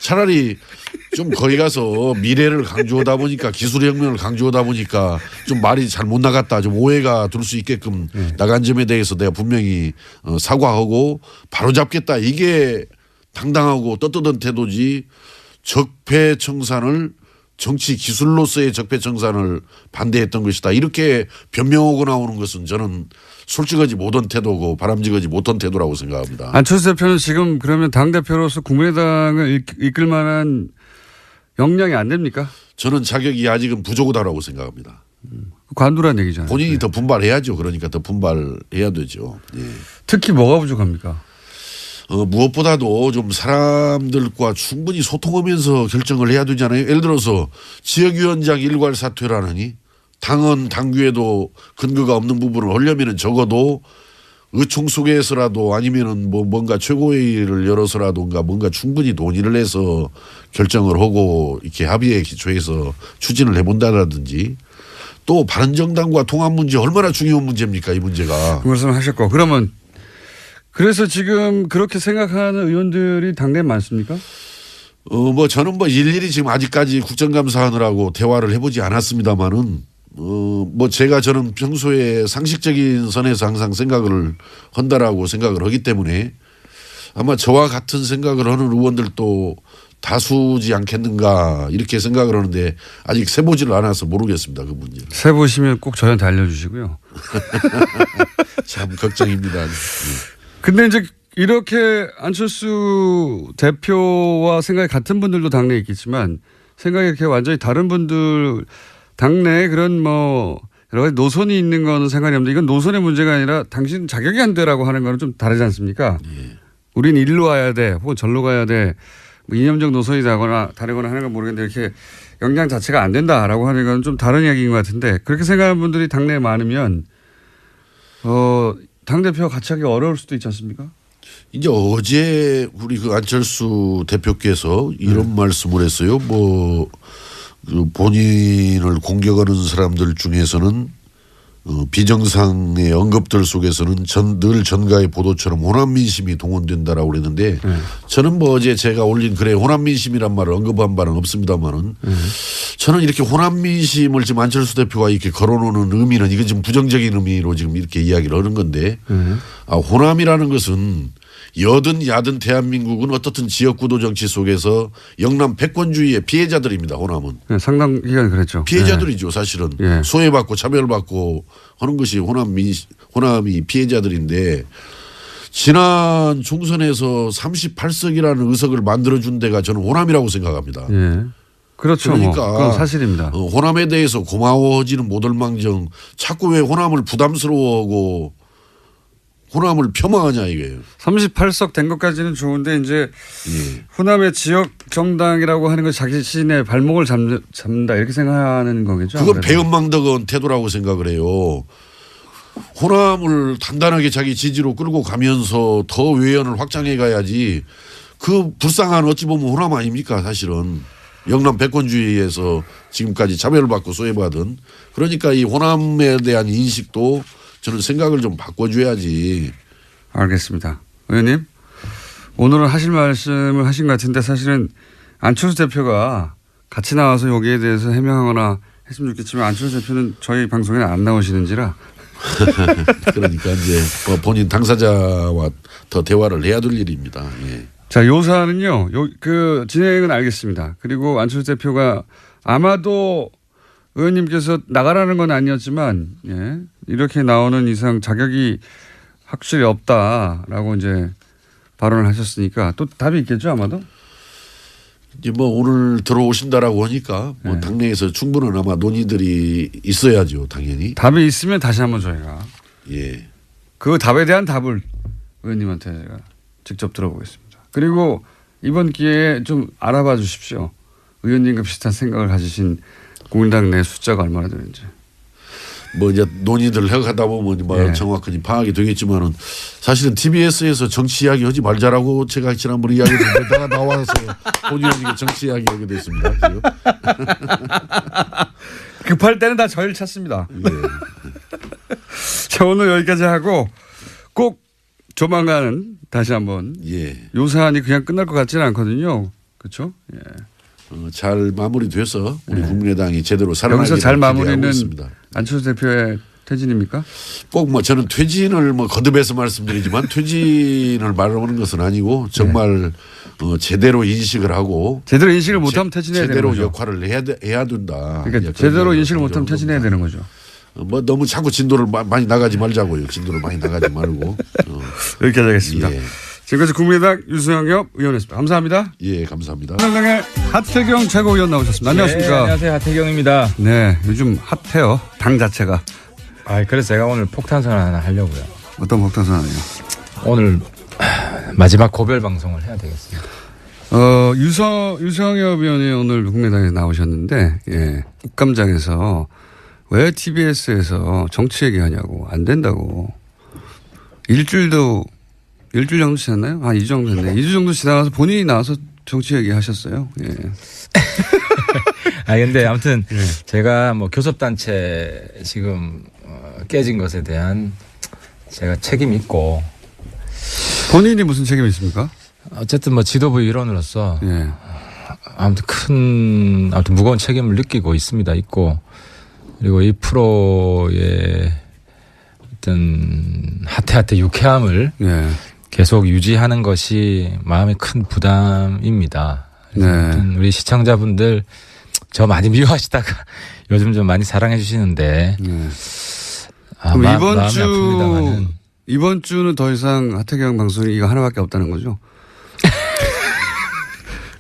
H: 차라리 좀 거기 가서 미래를 강조하다 보니까 기술혁명을 강조하다 보니까 좀 말이 잘 못 나갔다. 좀 오해가 들 수 있게끔 나간 점에 대해서 내가 분명히 사과하고 바로잡겠다. 이게 당당하고 떳떳한 태도지 적폐청산을 정치 기술로서의 적폐청산을 반대했던 것이다. 이렇게 변명하고 나오는 것은 저는 솔직하지 못한 태도고 바람직하지 못한 태도라고 생각합니다.
A: 안철수 대표는 지금 그러면 당대표로서 국민의당을 이끌 만한 역량이 안 됩니까?
H: 저는 자격이 아직은 부족하다고 생각합니다.
A: 관두란 얘기잖아요.
H: 본인이 더 분발해야죠. 그러니까 더 분발해야 되죠.
A: 특히 뭐가 부족합니까?
H: 무엇보다도 좀 사람들과 충분히 소통하면서 결정을 해야 되잖아요. 예를 들어서 지역위원장 일괄 사퇴라느니 당헌 당규에도 근거가 없는 부분을 하려면은 적어도 의총 속에서라도 아니면은 뭐 뭔가 최고회의를 열어서라도가 뭔가 충분히 논의를 해서 결정을 하고 이렇게 합의에 기초해서 추진을 해본다라든지 또 바른정당과 통합 문제 얼마나 중요한 문제입니까 이 문제가.
A: 그 말씀을 하셨고 그러면 그래서 지금 그렇게 생각하는 의원들이 당내에 많습니까?
H: 뭐 저는 뭐 일일이 지금 아직까지 국정감사하느라고 대화를 해보지 않았습니다만은 뭐 저는 평소에 상식적인 선에서 항상 생각을 한다라고 생각을 하기 때문에 아마 저와 같은 생각을 하는 의원들도 다수지 않겠는가 이렇게 생각을 하는데 아직 세보지를 않아서 모르겠습니다. 그 문제는.
A: 세보시면 꼭 저희한테 알려주시고요.
H: 참 걱정입니다.
A: 근데 이제 이렇게 안철수 대표와 생각이 같은 분들도 당내에 있겠지만 생각이 이렇게 완전히 다른 분들 당내에 그런 뭐 여러 가지 노선이 있는 거는 상관이 없는데 이건 노선의 문제가 아니라 당신 자격이 안 되라고 하는 거는 좀 다르지 않습니까?
H: 예.
A: 우린 일로 와야 돼 혹은 절로 가야 돼 뭐 이념적 노선이 다르거나 하는 건 모르겠는데 이렇게 역량 자체가 안 된다라고 하는 건 좀 다른 이야기인 것 같은데 그렇게 생각하는 분들이 당내에 많으면 당대표와 같이 하기 어려울 수도 있지 않습니까?
H: 이제 어제 우리 그 안철수 대표께서 이런 말씀을 했어요. 뭐 그 본인을 공격하는 사람들 중에서는 비정상의 언급들 속에서는 늘 전가의 보도처럼 호남민심이 동원된다라고 그랬는데 저는 뭐 어제 제가 올린 글에 호남민심이란 말을 언급한 바는 없습니다만은 저는 이렇게 호남민심을 지금 안철수 대표가 이렇게 걸어놓는 의미는 이건 지금 부정적인 의미로 지금 이렇게 이야기를 하는 건데 호남이라는 것은 여든 야든 대한민국은 어떻든 지역구도 정치 속에서 영남 패권주의의 피해자들입니다. 호남은.
A: 네, 상당 기간 그랬죠.
H: 피해자들이죠. 사실은.
A: 네.
H: 소외받고 차별받고 하는 것이 호남이 피해자들인데 지난 총선에서 38석이라는 의석을 만들어준 데가 저는 호남이라고 생각합니다.
A: 예. 그렇죠.
H: 그러니까
A: 그건 사실입니다.
H: 호남에 대해서 고마워하지는 못할망정 자꾸 왜 호남을 부담스러워하고 호남을 폄하하냐 이게요.
A: 38석 된 것까지는 좋은데 이제 호남의 지역 정당이라고 하는 것 자신의 발목을 잡는다 이렇게 생각하는 거겠죠.
H: 그건 배은망덕한 태도라고 생각을 해요. 호남을 단단하게 자기 지지로 끌고 가면서 더 외연을 확장해 가야지 그 불쌍한 어찌 보면 호남 아닙니까 사실은. 영남 패권주의에서 지금까지 차별을 받고 소외받은 그러니까 이 호남에 대한 인식도 저는 생각을 좀 바꿔줘야지.
A: 알겠습니다. 의원님 오늘은 하실 말씀을 하신 것 같은데 사실은 안철수 대표가 같이 나와서 여기에 대해서 해명하거나 했으면 좋겠지만 안철수 대표는 저희 방송에 안 나오시는지라.
H: 그러니까 이제 본인 당사자와 더 대화를 해야 될 일입니다. 예.
A: 자, 요 사안은요. 그 진행은 알겠습니다. 그리고 안철수 대표가 아마도 의원님께서 나가라는 건 아니었지만 예, 이렇게 나오는 이상 자격이 확실히 없다라고 이제 발언을 하셨으니까 또 답이 있겠죠 아마도.
H: 이제 뭐 오늘 들어오신다라고 하니까 뭐 당내에서 충분한 아마 논의들이 있어야죠 당연히.
A: 답이 있으면 다시 한번 저희가
H: 예.
A: 그 답에 대한 답을 의원님한테 제가 직접 들어보겠습니다. 그리고 이번 기회에 좀 알아봐 주십시오. 의원님과 비슷한 생각을 가지신 국민당 내 숫자가 얼마나 되는지.
H: 뭐 이제 논의들 해가다 보면 뭐 정확하게 파악이 되겠지만은 사실은 TBS에서 정치 이야기 하지 말자라고 제가 지난번에 이야기 듣다가 나와서 본의원이 정치 이야기 하게 됐습니다. 지금.
A: 급할 때는 다 저희를 찾습니다.
H: 예.
A: 자, 오늘 여기까지 하고 꼭 조만간은 다시 한번 요 사안이 그냥 끝날 것 같지는 않거든요. 그렇죠? 예.
H: 잘 마무리돼서 우리 국민의당이 제대로 살아나기를
A: 여기서 잘 마무리는
H: 있습니다.
A: 안철수 대표의 퇴진입니까?
H: 꼭 뭐 저는 퇴진을 뭐 거듭해서 말씀드리지만 퇴진을 말하는 것은 아니고 정말 제대로 인식을 하고
A: 제대로 인식을 못하면 퇴진해야 되는 거죠.
H: 제대로 역할을 해야 된다.
A: 그러니까 제대로 인식을 못하면 퇴진해야 되는 거죠.
H: 뭐 너무 자꾸 진도를 많이 나가지 말자고요. 진도를 많이 나가지 말고.
A: 여기까지 하겠습니다.
H: 예.
A: 지금까지 국민의당 유승엽 의원이었습니다. 감사합니다.
H: 예, 감사합니다.
A: 국민의당의 하태경 최고위원 나오셨습니다. 안녕하십니까?
I: 네, 안녕하세요. 하태경입니다.
A: 네, 요즘 핫해요. 당 자체가.
I: 그래서 제가 오늘 폭탄선 하나 하려고요.
A: 어떤 폭탄선이에요?
I: 오늘 마지막 고별 방송을 해야 되겠습니다.
A: 유승엽 의원이 오늘 국민의당에 나오셨는데, 예, 국감장에서 왜 TBS에서 정치 얘기하냐고. 안 된다고. 일주일 정도 지났나요? 한 2주 정도 됐네. 2주 정도 지나가서 본인이 나와서 정치 얘기하셨어요. 예.
I: 근데 아무튼 제가 뭐 교섭단체 지금 깨진 것에 대한 제가 책임이 있고.
A: 본인이 무슨 책임이 있습니까?
I: 어쨌든 뭐 지도부 일원으로서
A: 예.
I: 아무튼 무거운 책임을 느끼고 있고 그리고 이 프로의 어떤 하태하태 유쾌함을
A: 예.
I: 계속 유지하는 것이 마음의 큰 부담입니다.
A: 네.
I: 우리 시청자분들 저 많이 미워하시다가 요즘 좀 많이 사랑해 주시는데
A: 그럼 이번 주는 더 이상 하태경 방송이 이거 하나밖에 없다는 거죠?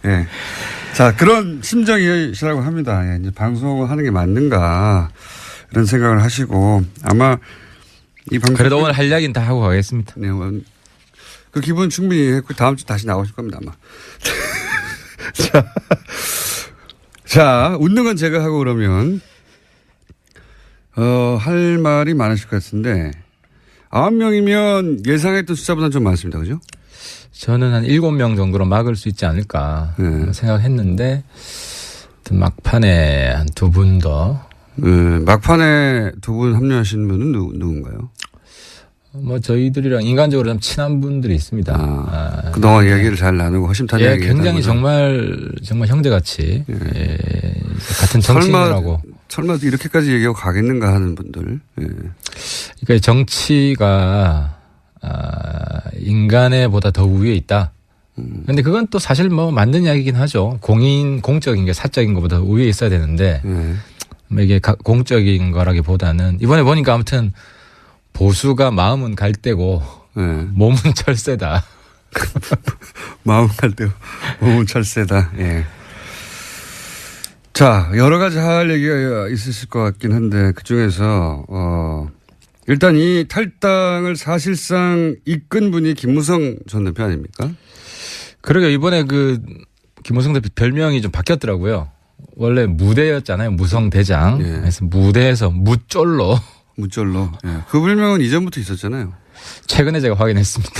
A: 예. 자, 그런 심정이시라고 합니다. 예, 이제 방송을 하는 게 맞는가 이런 생각을 하시고 아마 이 방송
I: 그래도 오늘 할 이야기는 다 하고 가겠습니다.
A: 네, 그 기분 충분히 했고 다음 주 다시 나오실 겁니다 아마. 자, 웃는 건 제가 하고 그러면 할 말이 많으실 것 같은데 9명이면 예상했던 숫자보다는 좀 많습니다. 그죠?
I: 저는 한 7명 정도로 막을 수 있지 않을까 생각했는데 막판에 한 2분 더.
A: 막판에 2분 합류하신 분은 누군가요?
I: 뭐 저희들이랑 인간적으로 좀 친한 분들이 있습니다.
A: 그동안 이야기를 잘 나누고 허심탄회 이야기
I: 굉장히 정말 형제같이 같은 정치인이라고.
A: 설마 이렇게까지 얘기하고 가겠는가 하는 분들. 예.
I: 그러니까 정치가 인간에 보다 더 우위에 있다. 근데 그건 또 사실 뭐 맞는 이야기긴 하죠. 공적인 게 사적인 것보다 우위에 있어야 되는데 이게 공적인 거라기보다는 이번에 보니까 아무튼 보수가 마음은 갈대고 몸은 철새다.
A: 마음은 갈대고 몸은 철새다. 예. 자, 여러 가지 할 얘기가 있으실 것 같긴 한데 그중에서 일단 이 탈당을 사실상 이끈 분이 김무성 전 대표 아닙니까?
I: 그러게요. 이번에 김무성 대표 별명이 좀 바뀌었더라고요. 원래 무대였잖아요. 무성대장.
A: 예.
I: 그래서 무대에서 무쫄로.
A: 예. 그 별명은 이전부터 있었잖아요.
I: 최근에 제가 확인했습니다.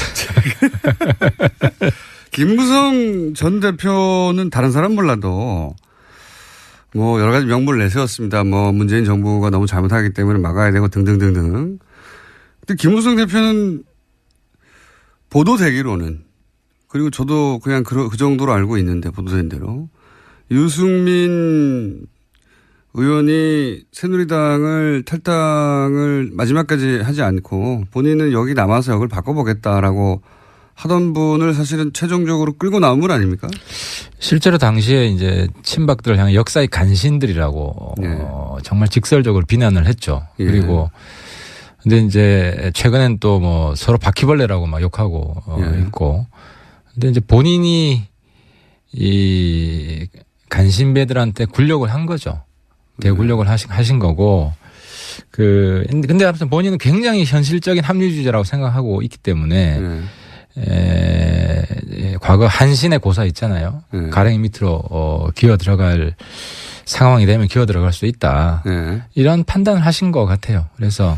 A: 김무성 전 대표는 다른 사람 몰라도 뭐 여러 가지 명분을 내세웠습니다. 뭐 문재인 정부가 너무 잘못하기 때문에 막아야 되고 등등등등. 근데 김무성 대표는 보도되기로는 그리고 저도 그냥 그 정도로 알고 있는데 보도된 대로 유승민 의원이 새누리당을 탈당을 마지막까지 하지 않고 본인은 여기 남아서 역을 바꿔보겠다라고 하던 분을 사실은 최종적으로 끌고 나온 분 아닙니까?
I: 실제로 당시에 이제 친박들을 향해 역사의 간신들이라고 정말 직설적으로 비난을 했죠.
A: 예.
I: 그리고 근데 이제 최근엔 또 뭐 서로 바퀴벌레라고 막 욕하고 있고. 근데 이제 본인이 이 간신배들한테 굴욕을 한 거죠. 대굴욕을 하신 거고. 근데 아무튼 본인은 굉장히 현실적인 합리주의자라고 생각하고 있기 때문에 과거 한신의 고사 있잖아요. 가랭이 밑으로 기어 들어갈 상황이 되면 기어 들어갈 수 있다. 이런 판단을 하신 것 같아요. 그래서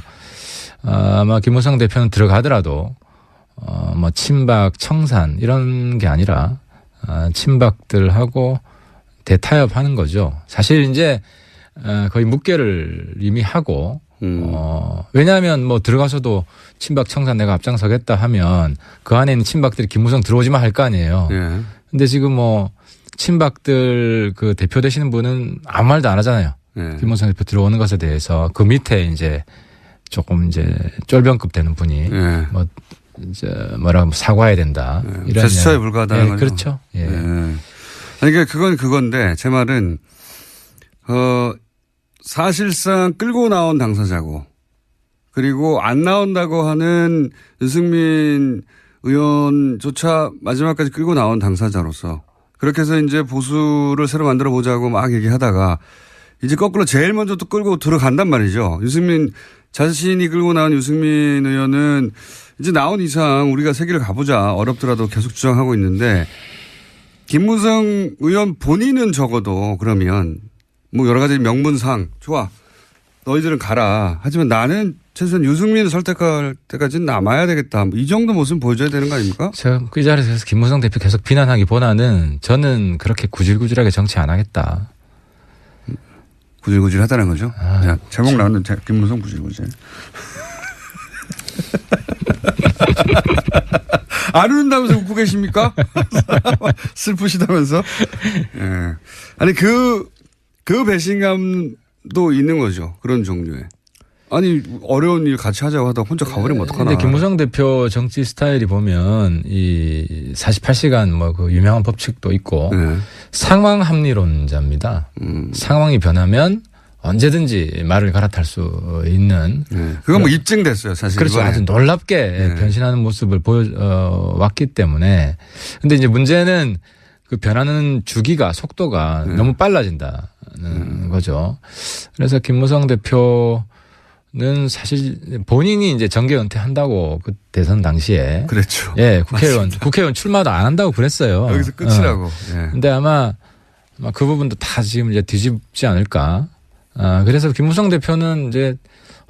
I: 아마 김무성 대표는 들어가더라도 뭐 친박 청산 이런 게 아니라 친박들하고 대타협하는 거죠. 사실 이제 거의 묵계를 이미 하고 왜냐하면 뭐 들어가서도 친박 청산 내가 앞장서겠다 하면 그 안에 있는 친박들이 김무성 들어오지만 할 거 아니에요. 근데 지금 뭐 친박들 그 대표 되시는 분은 아무 말도 안 하잖아요. 김무성 대표 들어오는 것에 대해서 그 밑에 이제 조금 이제 쫄병급 되는 분이 뭐 이제 뭐라고 사과해야 된다. 이런
A: 제스처에 불과하다는 거죠.
I: 그렇죠. 예.
A: 그러니까 그건 그건데 제 말은 사실상 끌고 나온 당사자고 그리고 안 나온다고 하는 유승민 의원조차 마지막까지 끌고 나온 당사자로서 그렇게 해서 이제 보수를 새로 만들어 보자고 막 얘기하다가 이제 거꾸로 제일 먼저 또 끌고 들어간단 말이죠. 유승민 자신이 끌고 나온 유승민 의원은 이제 나온 이상 우리가 세기를 가보자 어렵더라도 계속 주장하고 있는데 김무성 의원 본인은 적어도 그러면 뭐 여러 가지 명분상 좋아 너희들은 가라. 하지만 나는 최소한 유승민을 설득할 때까지는 남아야 되겠다. 이 정도 모습 보여줘야 되는 거 아닙니까?
I: 제가 그 자리에서 김무성 대표 계속 비난하기보다는 저는 그렇게 구질구질하게 정치 안 하겠다.
A: 구질구질 하다는 거죠? 야, 제목 나왔는데 김무성 구질구질. 안 웃는다면서 웃고 계십니까? 슬프시다면서? 예. 아니, 그 배신감도 있는 거죠. 그런 종류의. 아니, 어려운 일 같이 하자고 하다가 혼자 가버리면 어떡하나.
I: 근데 김무성 대표 정치 스타일이 보면 이 48시간 뭐 그 유명한 법칙도 있고 네. 상황 합리론자입니다. 상황이 변하면 언제든지 말을 갈아탈 수 있는.
A: 네. 그건 뭐 입증됐어요, 사실.
I: 그렇죠.
A: 이번에.
I: 아주 놀랍게
A: 네.
I: 변신하는 모습을 보여왔기 때문에. 근데 이제 문제는 그 변하는 주기가 속도가 너무 빨라진다는 거죠. 그래서 김무성 대표는 사실 본인이 이제 정계 은퇴한다고 그 대선 당시에.
A: 그랬죠.
I: 예, 국회의원 출마도 안 한다고 그랬어요.
A: 여기서 끝이라고. 예.
I: 근데 아마 그 부분도 다 지금 이제 뒤집지 않을까. 그래서 김무성 대표는 이제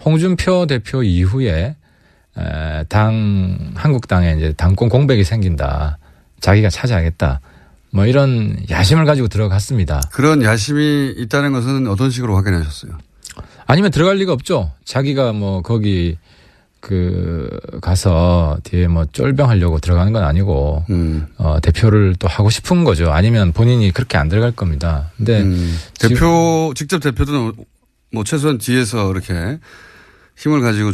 I: 홍준표 대표 이후에 한국당에 이제 당권 공백이 생긴다. 자기가 차지하겠다. 뭐 이런 야심을 가지고 들어갔습니다.
A: 그런 야심이 있다는 것은 어떤 식으로 확인하셨어요?
I: 아니면 들어갈 리가 없죠. 자기가 뭐 거기 가서 뒤에 뭐 쫄병하려고 들어가는 건 아니고 대표를 또 하고 싶은 거죠. 아니면 본인이 그렇게 안 들어갈 겁니다. 근데
A: 직접 대표도 뭐 최소한 뒤에서 이렇게 힘을 가지고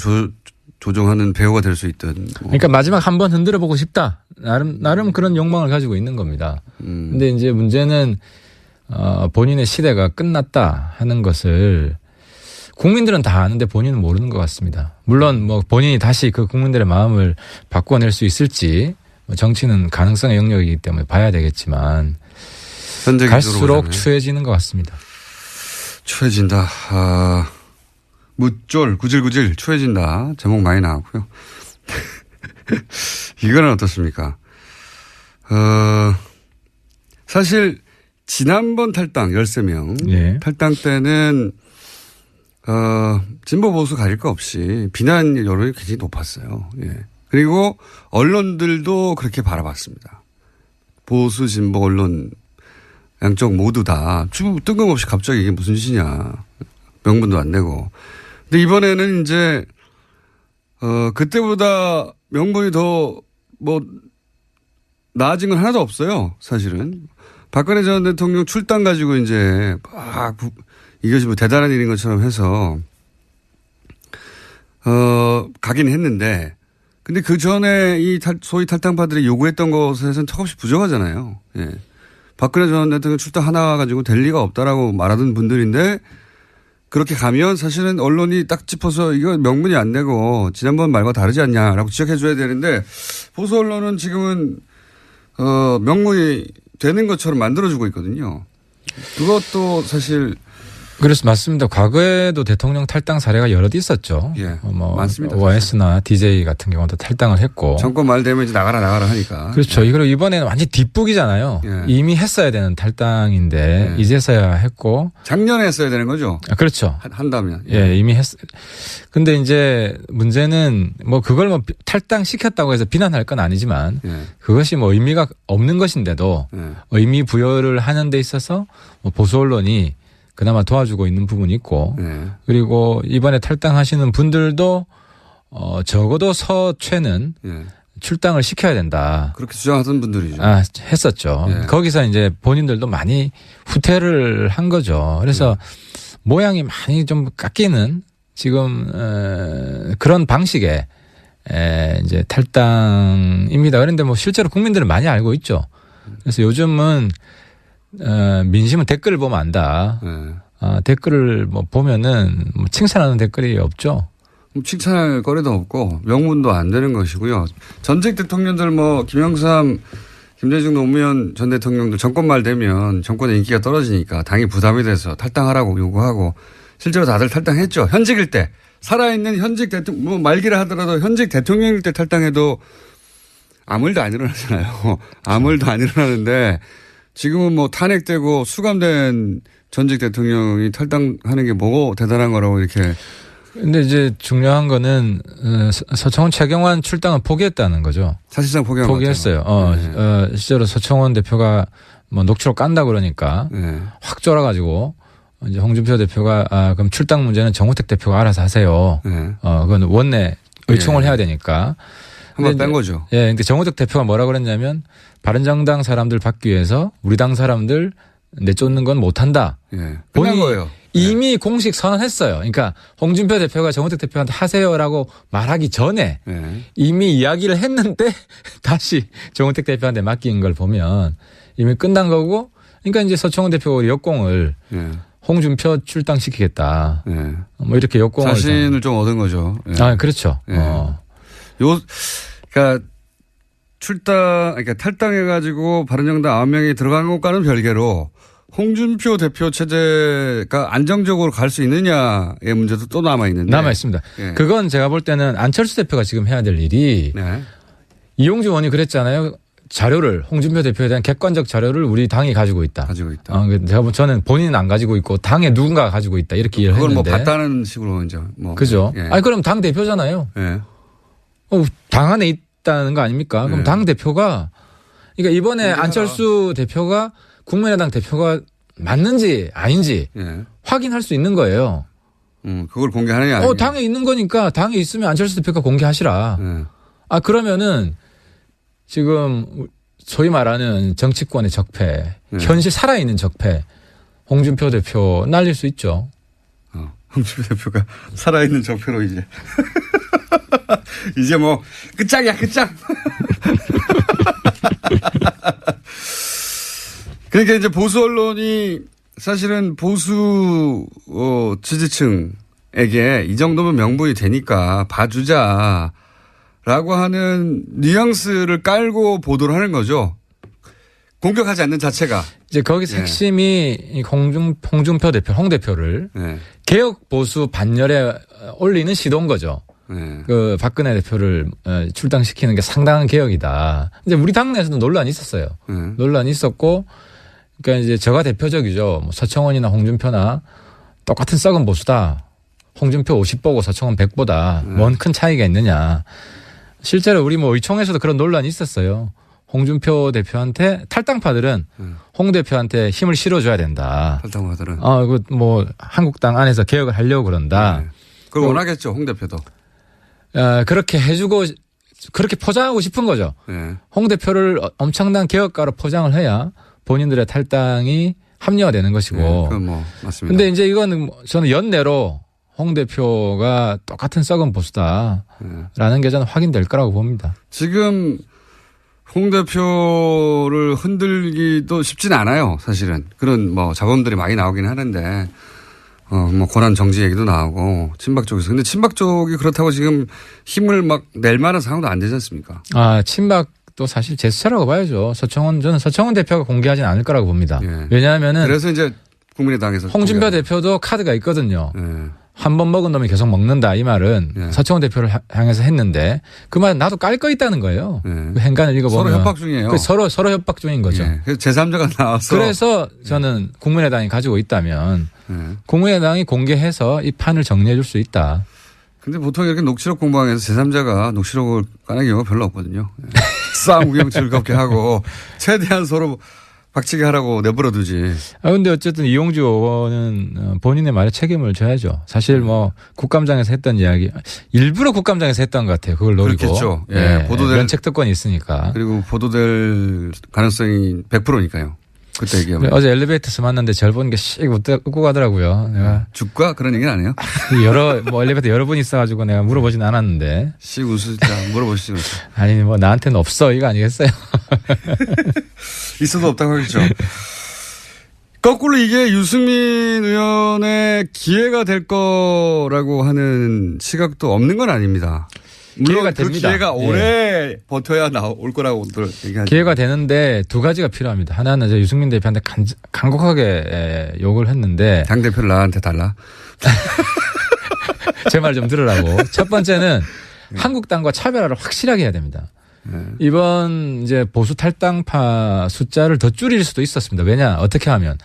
A: 조종하는 배우가 될 수 있던.
I: 그러니까 마지막 한번 흔들어 보고 싶다. 나름 그런 욕망을 가지고 있는 겁니다. 근데 이제 문제는 본인의 시대가 끝났다 하는 것을 국민들은 다 아는데 본인은 모르는 것 같습니다. 물론 뭐 본인이 다시 그 국민들의 마음을 바꿔낼 수 있을지 정치는 가능성의 영역이기 때문에 봐야 되겠지만 갈수록 추해지는 것 같습니다.
A: 추해진다. 무쫄 구질구질 추해진다. 제목 많이 나왔고요. 이거는 어떻습니까? 사실 지난번 탈당 13명 예. 탈당 때는 진보 보수 가릴 거 없이 비난 여론이 굉장히 높았어요. 예. 그리고 언론들도 그렇게 바라봤습니다. 보수 진보 언론 양쪽 모두 다 뜬금없이 갑자기 이게 무슨 짓이냐. 명분도 안 내고. 근데 이번에는 이제 그때보다 명분이 더 뭐 나아진 건 하나도 없어요. 사실은. 박근혜 전 대통령 출당 가지고 이제 이것이 뭐 대단한 일인 것처럼 해서 가긴 했는데 근데 그 전에 이 소위 탈당파들이 요구했던 것에서는 턱없이 부족하잖아요. 예. 박근혜 전 대통령 출당 하나 가지고 될 리가 없다라고 말하던 분들인데 그렇게 가면 사실은 언론이 딱 짚어서 이거 명분이 안 되고 지난번 말과 다르지 않냐라고 지적해 줘야 되는데 보수 언론은 지금은 명분이 되는 것처럼 만들어주고 있거든요. 그것도 사실
I: 그래서 맞습니다. 과거에도 대통령 탈당 사례가 여럿 있었죠.
A: 예,
I: 뭐
A: 많습니다.
I: OS나 DJ 같은 경우도 탈당을 했고.
A: 정권 말 되면 이제 나가라 하니까.
I: 그렇죠. 이걸 이번에는 완전 뒷북이잖아요.
A: 예.
I: 이미 했어야 되는 탈당인데 이제서야 했고.
A: 작년에 했어야 되는 거죠.
I: 그렇죠.
A: 한다면.
I: 예, 이미 근데 이제 문제는 뭐 그걸 뭐 탈당 시켰다고 해서 비난할 건 아니지만 그것이 뭐 의미가 없는 것인데도 의미 부여를 하는 데 있어서 뭐 보수 언론이 그나마 도와주고 있는 부분이 있고 그리고 이번에 탈당하시는 분들도 적어도 서최는 출당을 시켜야 된다.
A: 그렇게 주장하던 분들이죠.
I: 했었죠. 거기서 이제 본인들도 많이 후퇴를 한 거죠. 그래서 모양이 많이 좀 깎이는 지금 그런 방식의 이제 탈당입니다. 그런데 뭐 실제로 국민들은 많이 알고 있죠. 그래서 요즘은 민심은 댓글을 보면 안다. 댓글을 뭐 보면은 뭐 칭찬하는 댓글이 없죠.
A: 칭찬할 거리도 없고 명분도 안 되는 것이고요. 전직 대통령들 뭐 김영삼, 김대중 노무현 전 대통령들 정권 말 되면 정권의 인기가 떨어지니까 당이 부담이 돼서 탈당하라고 요구하고 실제로 다들 탈당했죠. 현직일 때 살아있는 현직 대통령 뭐 말기를 하더라도 현직 대통령일 때 탈당해도 아무 일도 안 일어나잖아요. 아무 일도 안 일어나는데 지금은 뭐 탄핵되고 수감된 전직 대통령이 탈당하는 게 뭐고 대단한 거라고 이렇게.
I: 근데 이제 중요한 거는 서청원 최경환 출당은 포기했다는 거죠.
A: 사실상
I: 포기했어요. 실제로 서청원 대표가 뭐 녹취록 깐다 그러니까 확 쫄아가지고 이제 홍준표 대표가 그럼 출당 문제는 정우택 대표가 알아서 하세요. 그건 원내 의총을 해야 되니까.
A: 한번 뺀 거죠.
I: 예, 근데 정우택 대표가 뭐라 그랬냐면 바른정당 사람들 받기 위해서 우리 당 사람들 내쫓는 건 못한다.
A: 끝난 거예요.
I: 이미 공식 선언했어요. 그러니까 홍준표 대표가 정우택 대표한테 하세요라고 말하기 전에 이미 이야기를 했는데 다시 정우택 대표한테 맡긴 걸 보면 이미 끝난 거고, 그러니까 이제 서청원 대표가 역공을 홍준표 출당시키겠다. 뭐 이렇게 역공을
A: 자신을 좀 얻은 거죠.
I: 그렇죠.
A: 그러니까 그러니까 탈당해가지고 바른정당 9명이 들어간 것과는 별개로 홍준표 대표 체제가 안정적으로 갈 수 있느냐의 문제도 또 남아있는데.
I: 남아있습니다. 그건 제가 볼 때는 안철수 대표가 지금 해야 될 일이 이용주 의원이 그랬잖아요. 자료를 홍준표 대표에 대한 객관적 자료를 우리 당이 가지고 있다. 저는 본인은 안 가지고 있고 당에 누군가가 가지고 있다. 이렇게 이해를 했는데.
A: 그걸 뭐 봤다는 식으로 이제 뭐.
I: 그죠. 그럼 당 대표잖아요. 당 안에 있다는 거 아닙니까? 그럼 당 대표가 그러니까 이번에 안철수 대표가 국민의당 대표가 맞는지 아닌지 확인할 수 있는 거예요.
A: 그걸 공개하느냐 아니냐.
I: 당에 있는 거니까 당에 있으면 안철수 대표가 공개하시라. 그러면은 지금 소위 말하는 정치권의 적폐, 현실 살아있는 적폐, 홍준표 대표 날릴 수 있죠.
A: 홍준표 대표가 살아있는 적폐로 이제. 이제 뭐 끝장이야 끝장. 그러니까 이제 보수 언론이 사실은 보수 지지층에게 이 정도면 명분이 되니까 봐주자라고 하는 뉘앙스를 깔고 보도를 하는 거죠. 공격하지 않는 자체가.
I: 이제 거기서 핵심이 홍준표 대표, 홍 대표를 개혁 보수 반열에 올리는 시도인 거죠. 그 박근혜 대표를 출당시키는 게 상당한 개혁이다. 이제 우리 당내에서도 논란이 있었어요. 논란이 있었고, 그러니까 이제 저가 대표적이죠. 뭐 서청원이나 홍준표나 똑같은 썩은 보수다. 홍준표 50보고 서청원 100보다 뭔 큰 차이가 있느냐. 실제로 우리 뭐 의총에서도 그런 논란이 있었어요. 홍준표 대표한테 탈당파들은 홍 대표한테 힘을 실어줘야 된다.
A: 탈당파들은.
I: 뭐 한국당 안에서 개혁을 하려고 그런다.
A: 그걸 원하겠죠, 홍 대표도.
I: 그렇게 해주고 그렇게 포장하고 싶은 거죠. 홍 대표를 엄청난 개혁가로 포장을 해야 본인들의 탈당이 합리화되는 것이고.
A: 그건 뭐 맞습니다.
I: 근데 이제 이거는 저는 연내로 홍 대표가 똑같은 썩은 보수다라는 게 저는 확인될 거라고 봅니다.
A: 지금 홍 대표를 흔들기도 쉽진 않아요, 사실은. 그런 뭐 자범들이 많이 나오긴 하는데, 뭐 권한 정지 얘기도 나오고 친박 쪽에서. 근데 친박 쪽이 그렇다고 지금 힘을 막 낼 만한 상황도 안 되지 않습니까?
I: 친박도 사실 제스처라고 봐야죠. 저는 서청원 대표가 공개하진 않을 거라고 봅니다. 왜냐하면은.
A: 그래서 이제 국민의당에서.
I: 홍준표 대표도 카드가 있거든요. 한 번 먹은 놈이 계속 먹는다 이 말은 서청원 대표를 향해서 했는데 그 말은 나도 깔 거 있다는 거예요. 그 행간을 읽어보면.
A: 서로 협박 중이에요.
I: 서로 협박 중인 거죠.
A: 그래서 제3자가 나와서.
I: 그래서 저는 국민의당이 가지고 있다면 국민의당이 공개해서 이 판을 정리해 줄 수 있다.
A: 근데 보통 이렇게 녹취록 공방에서 제3자가 녹취록을 까는 경우가 별로 없거든요. 싸움 구경 즐겁게 하고 최대한 서로 박치기 하라고 내버려 두지.
I: 근데 어쨌든 이용주 의원은 본인의 말에 책임을 져야죠. 사실 뭐 국감장에서 했던 이야기, 일부러 국감장에서 했던 것 같아요. 그걸 노리고.
A: 그렇겠죠.
I: 보도될. 면책 특권이 있으니까.
A: 그리고 보도될 가능성이 100%니까요. 그때 얘기하면.
I: 어제 엘리베이터에서 만났는데 절 보는 게 씩 웃고 가더라고요. 내가.
A: 죽과 그런 얘기는 안 해요?
I: 엘리베이터 여러 분 있어가지고 내가 물어보진 않았는데.
A: 씩 웃으니까 물어보시죠.
I: 아니, 뭐 나한테는 없어. 이거 아니겠어요?
A: 있어도 없다고 하겠죠. 거꾸로 이게 유승민 의원의 기회가 될 거라고 하는 시각도 없는 건 아닙니다. 물론
I: 기회가
A: 그
I: 됩니다.
A: 기회가 오래 버텨야 올 거라고들 얘기하죠.
I: 기회가 되는데 두 가지가 필요합니다. 하나는 이제 유승민 대표한테 간곡하게 욕을 했는데.
A: 당 대표를 나한테 달라.
I: 제 말 좀 들으라고. 첫 번째는 한국당과 차별화를 확실하게 해야 됩니다. 이번 이제 보수 탈당파 숫자를 더 줄일 수도 있었습니다. 왜냐 어떻게 하면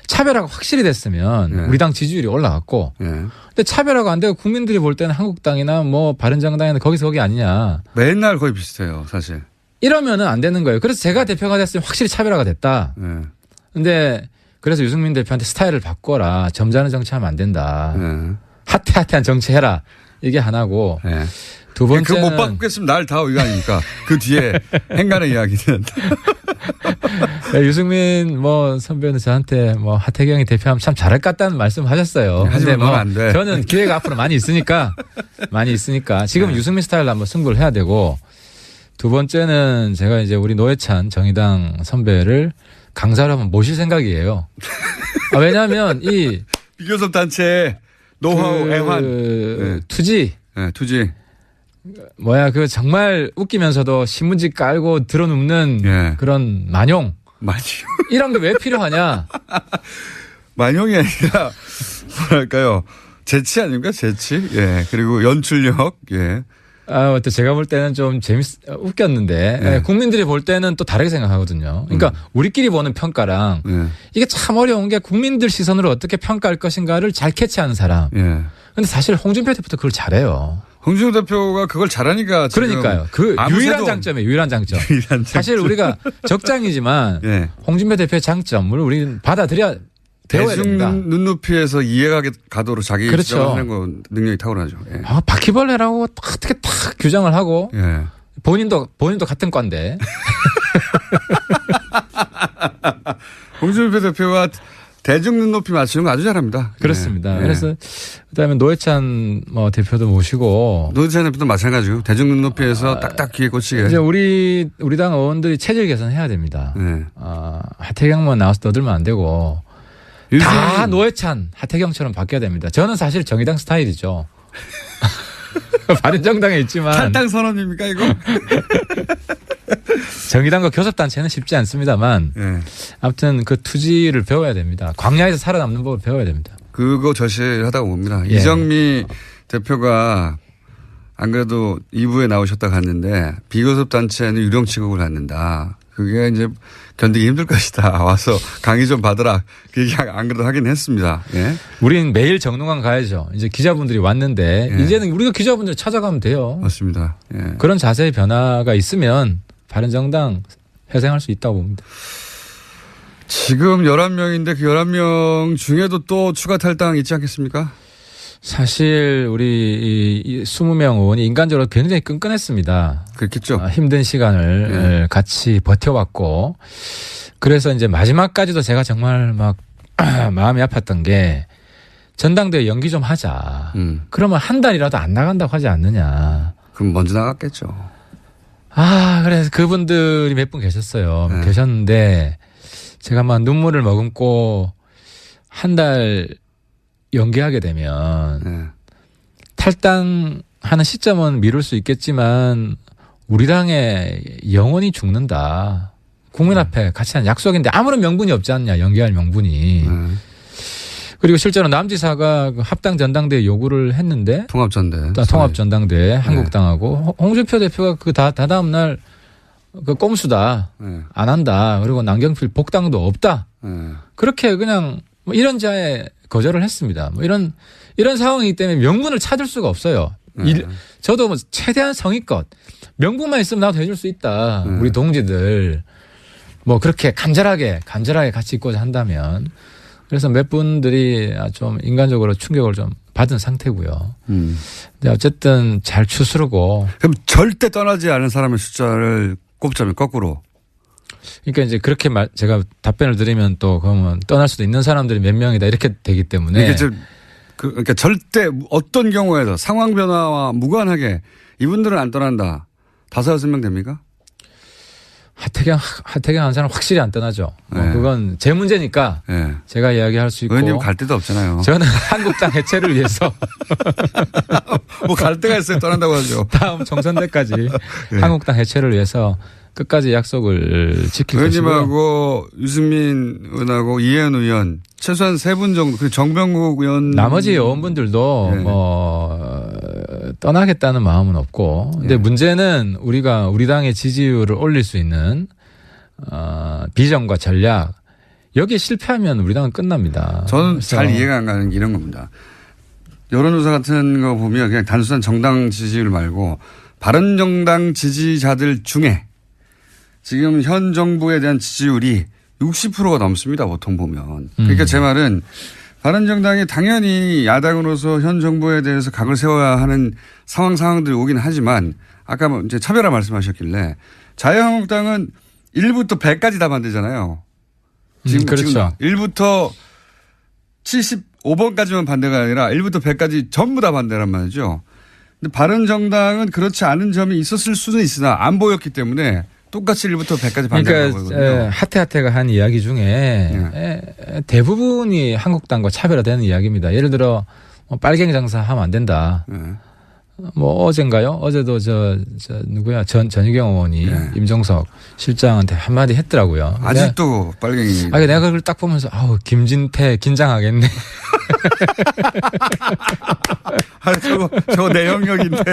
I: 차별화가 확실히 됐으면 우리 당 지지율이 올라갔고 근데 차별화가 안 되고 국민들이 볼 때는 한국당이나 뭐 바른정당이나 거기서 거기 아니냐.
A: 맨날 거의 비슷해요 사실. 이러면은
I: 안 되는 거예요. 그래서 제가 대표가 됐으면 확실히 차별화가 됐다. 근데 그래서 유승민 대표한테 스타일을 바꿔라. 점잖은 정치하면 안 된다. 핫한 정치해라. 이게 하나고. 두 번째는
A: 그거 못 바꾸겠으면 날 다 의견이니까 그 뒤에 행간의 이야기는.
I: 유승민 뭐 선배는 저한테 뭐 하태경이 대표하면 참 잘할 것 같다는 말씀하셨어요.
A: 하지만 뭐 안 돼.
I: 저는 기회가 앞으로 많이 있으니까 지금 유승민 스타일로 한번 승부를 해야 되고 두 번째는 제가 이제 우리 노회찬 정의당 선배를 강사로 한번 모실 생각이에요. 왜냐하면 이
A: 비교섭 단체 노하우 애환
I: 투지.
A: 투지.
I: 그 정말 웃기면서도 신문지 깔고 들어눕는 그런 만용. 이런 게 왜 필요하냐.
A: 만용이 아니라 뭐랄까요. 재치 아닙니까? 재치. 그리고 연출력.
I: 또 제가 볼 때는 좀 웃겼는데 국민들이 볼 때는 또 다르게 생각하거든요. 그러니까 우리끼리 보는 평가랑 이게 참 어려운 게 국민들 시선으로 어떻게 평가할 것인가를 잘 캐치하는 사람. 근데 사실 홍준표 대표도 그걸 잘해요.
A: 홍준표 대표가 그걸 잘하니까.
I: 그러니까요. 그 유일한 장점이에요. 유일한 장점. 사실 우리가 적장이지만 홍준표 대표의 장점을 우리는 받아들여야 배워야 됩니다.
A: 대중 눈높이에서 이해가 가도록 자기 주장을 하는 거 능력이 탁월하죠.
I: 바퀴벌레라고 어떻게 딱 규정을 하고 본인도 같은 과인데.
A: 홍준표 대표가 대중 눈높이 맞추는 거 아주 잘합니다.
I: 그렇습니다. 그래서 그다음에 노회찬 대표도 모시고.
A: 노회찬 대표도 마찬가지고 대중 눈높이에서 딱딱 귀에 꽂히게.
I: 이제 우리 당 의원들이 체질 개선해야 됩니다. 하태경만 나와서 떠들면 안 되고. 다 노회찬, 하태경처럼 바뀌어야 됩니다. 저는 사실 정의당 스타일이죠. 바른정당에 있지만.
A: 탈당 선언입니까 이거?
I: 정의당과 교섭단체는 쉽지 않습니다만 아무튼 그 투지를 배워야 됩니다. 광야에서 살아남는 법을 배워야 됩니다.
A: 그거 절실하다고 봅니다. 이정미 대표가 안 그래도 2부에 나오셨다 갔는데 비교섭단체는 유령 취급을 갖는다. 그게 이제 견디기 힘들 것이다. 와서 강의 좀 받으라. 그 얘기 안 그래도 하긴 했습니다.
I: 우린 매일 정릉원 가야죠. 이제 기자분들이 왔는데 이제는 우리가 기자분들 찾아가면 돼요.
A: 맞습니다.
I: 그런 자세의 변화가 있으면 바른정당 회생할 수 있다고 봅니다.
A: 지금 11명인데 그 11명 중에도 또 추가 탈당 있지 않겠습니까?
I: 사실 우리 이 20명 의원이 인간적으로 굉장히 끈끈했습니다.
A: 그렇겠죠.
I: 힘든 시간을 같이 버텨왔고 그래서 이제 마지막까지도 제가 정말 막 마음이 아팠던 게 전당대회 연기 좀 하자. 그러면 한 달이라도 안 나간다고 하지 않느냐.
A: 그럼 먼저 나갔겠죠.
I: 그래서 그분들이 몇 분 계셨어요. 계셨는데 제가 막 눈물을 머금고 한 달 연기하게 되면 탈당하는 시점은 미룰 수 있겠지만 우리 당에 영원히 죽는다. 국민 앞에 같이 한 약속인데 아무런 명분이 없지 않냐. 연기할 명분이. 그리고 실제로 남지사가 합당 전당대회 요구를 했는데 통합전당대회 한국당하고 홍준표 대표가 그 다다음 날 그 꼼수다. 안 한다. 그리고 남경필 복당도 없다. 그렇게 그냥 이런 자에 거절을 했습니다. 이런 상황이기 때문에 명분을 찾을 수가 없어요. 저도 최대한 성의껏 명분만 있으면 나도 해줄 수 있다. 우리 동지들 그렇게 간절하게 같이 있고자 한다면. 그래서 몇 분들이 좀 인간적으로 충격을 좀 받은 상태고요. 근데 어쨌든 잘 추스르고.
A: 그럼 절대 떠나지 않은 사람의 숫자를 꼽자면 거꾸로.
I: 그러니까 이제 그렇게 제가 답변을 드리면 또 그러면 떠날 수도 있는 사람들이 몇 명이다 이렇게 되기 때문에.
A: 그러니까 절대 어떤 경우에도 상황 변화와 무관하게 이분들은 안 떠난다. 5-6명 됩니까?
I: 하태경 한 사람 확실히 안 떠나죠. 그건 제 문제니까 제가 이야기할 수 있고.
A: 의원님 갈 데도 없잖아요.
I: 저는 한국당 해체를 위해서.
A: 갈 데가 있어요. 떠난다고 하죠.
I: 다음 총선 때까지 한국당 해체를 위해서 끝까지 약속을 지킬 것이고요.
A: 의원님하고 유승민 의원하고 이혜연 의원 최소한 3분 정도. 그리고 정병국 의원.
I: 나머지 의원분들도 떠나겠다는 마음은 없고, 근데 문제는 우리가 우리 당의 지지율을 올릴 수 있는 비전과 전략, 여기에 실패하면 우리 당은 끝납니다.
A: 저는 잘 이해가 안 가는 게 이런 겁니다. 여론조사 같은 거 보면 그냥 단순한 정당 지지율 말고 바른정당 지지자들 중에 지금 현 정부에 대한 지지율이 60%가 넘습니다. 보통 보면. 그러니까 제 말은 바른정당이 당연히 야당으로서 현 정부에 대해서 각을 세워야 하는 상황들이 오긴 하지만 아까 뭐 이제 차별화 말씀하셨길래 자유한국당은 1부터 100까지 다 반대잖아요. 지금,
I: 그렇죠.
A: 지금 1부터 75번까지만 반대가 아니라 1부터 100까지 전부 다 반대란 말이죠. 근데 바른정당은 그렇지 않은 점이 있었을 수는 있으나 안 보였기 때문에 똑같이 1부터 100까지 반대라고 보거든요.
I: 그러니까 하태하태가 한 이야기 중에 대부분이 한국당과 차별화되는 이야기입니다. 예를 들어 빨갱이 장사하면 안 된다. 뭐 어젠가요? 어제도 누구야? 전희경 의원이 임종석 실장한테 한마디 했더라고요.
A: 아직도 빨갱이.
I: 아니 내가 그걸 딱 보면서 아우 김진태 긴장하겠네.
A: 저거 내 영역인데.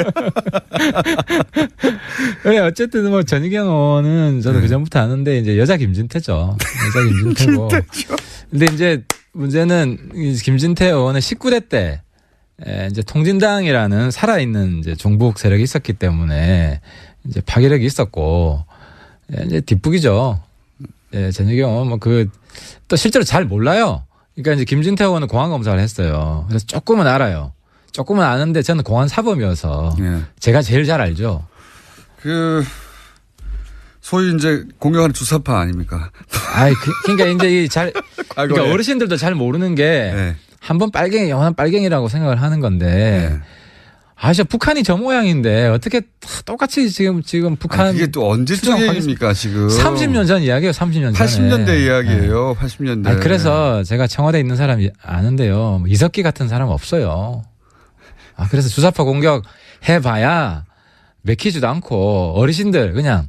I: 그래 어쨌든 뭐 전희경 의원은 저도 그 전부터 아는데 이제 여자 김진태죠. 여자 김진태고. 근데 이제 문제는 김진태 의원은 19대 때 이제 통진당이라는 살아있는 이제 종북 세력이 있었기 때문에 이제 파괴력이 있었고 이제 뒷북이죠. 전희경 의원 뭐 또 실제로 잘 몰라요. 그러니까 이제 김진태 의원은 공안 검사를 했어요. 그래서 조금은 알아요. 조금은 아는데 저는 공안 사범이어서 제가 제일 잘 알죠.
A: 소위 이제 공격하는 주사파 아닙니까?
I: 그러니까 이제 그러니까 어르신들도 잘 모르는 게 한번 빨갱이, 영원한 빨갱이라고 생각을 하는 건데, 저 북한이 저 모양인데, 어떻게 똑같이 지금 북한.
A: 이게 또 언제적 얘기입니까, 지금?
I: 30년 전 이야기예요, 30년 전에.
A: 80년대 이야기예요, 80년대.
I: 그래서 제가 청와대에 있는 사람이 아는데요, 뭐 이석기 같은 사람 없어요. 그래서 주사파 공격 해봐야 맥히지도 않고, 어르신들, 그냥,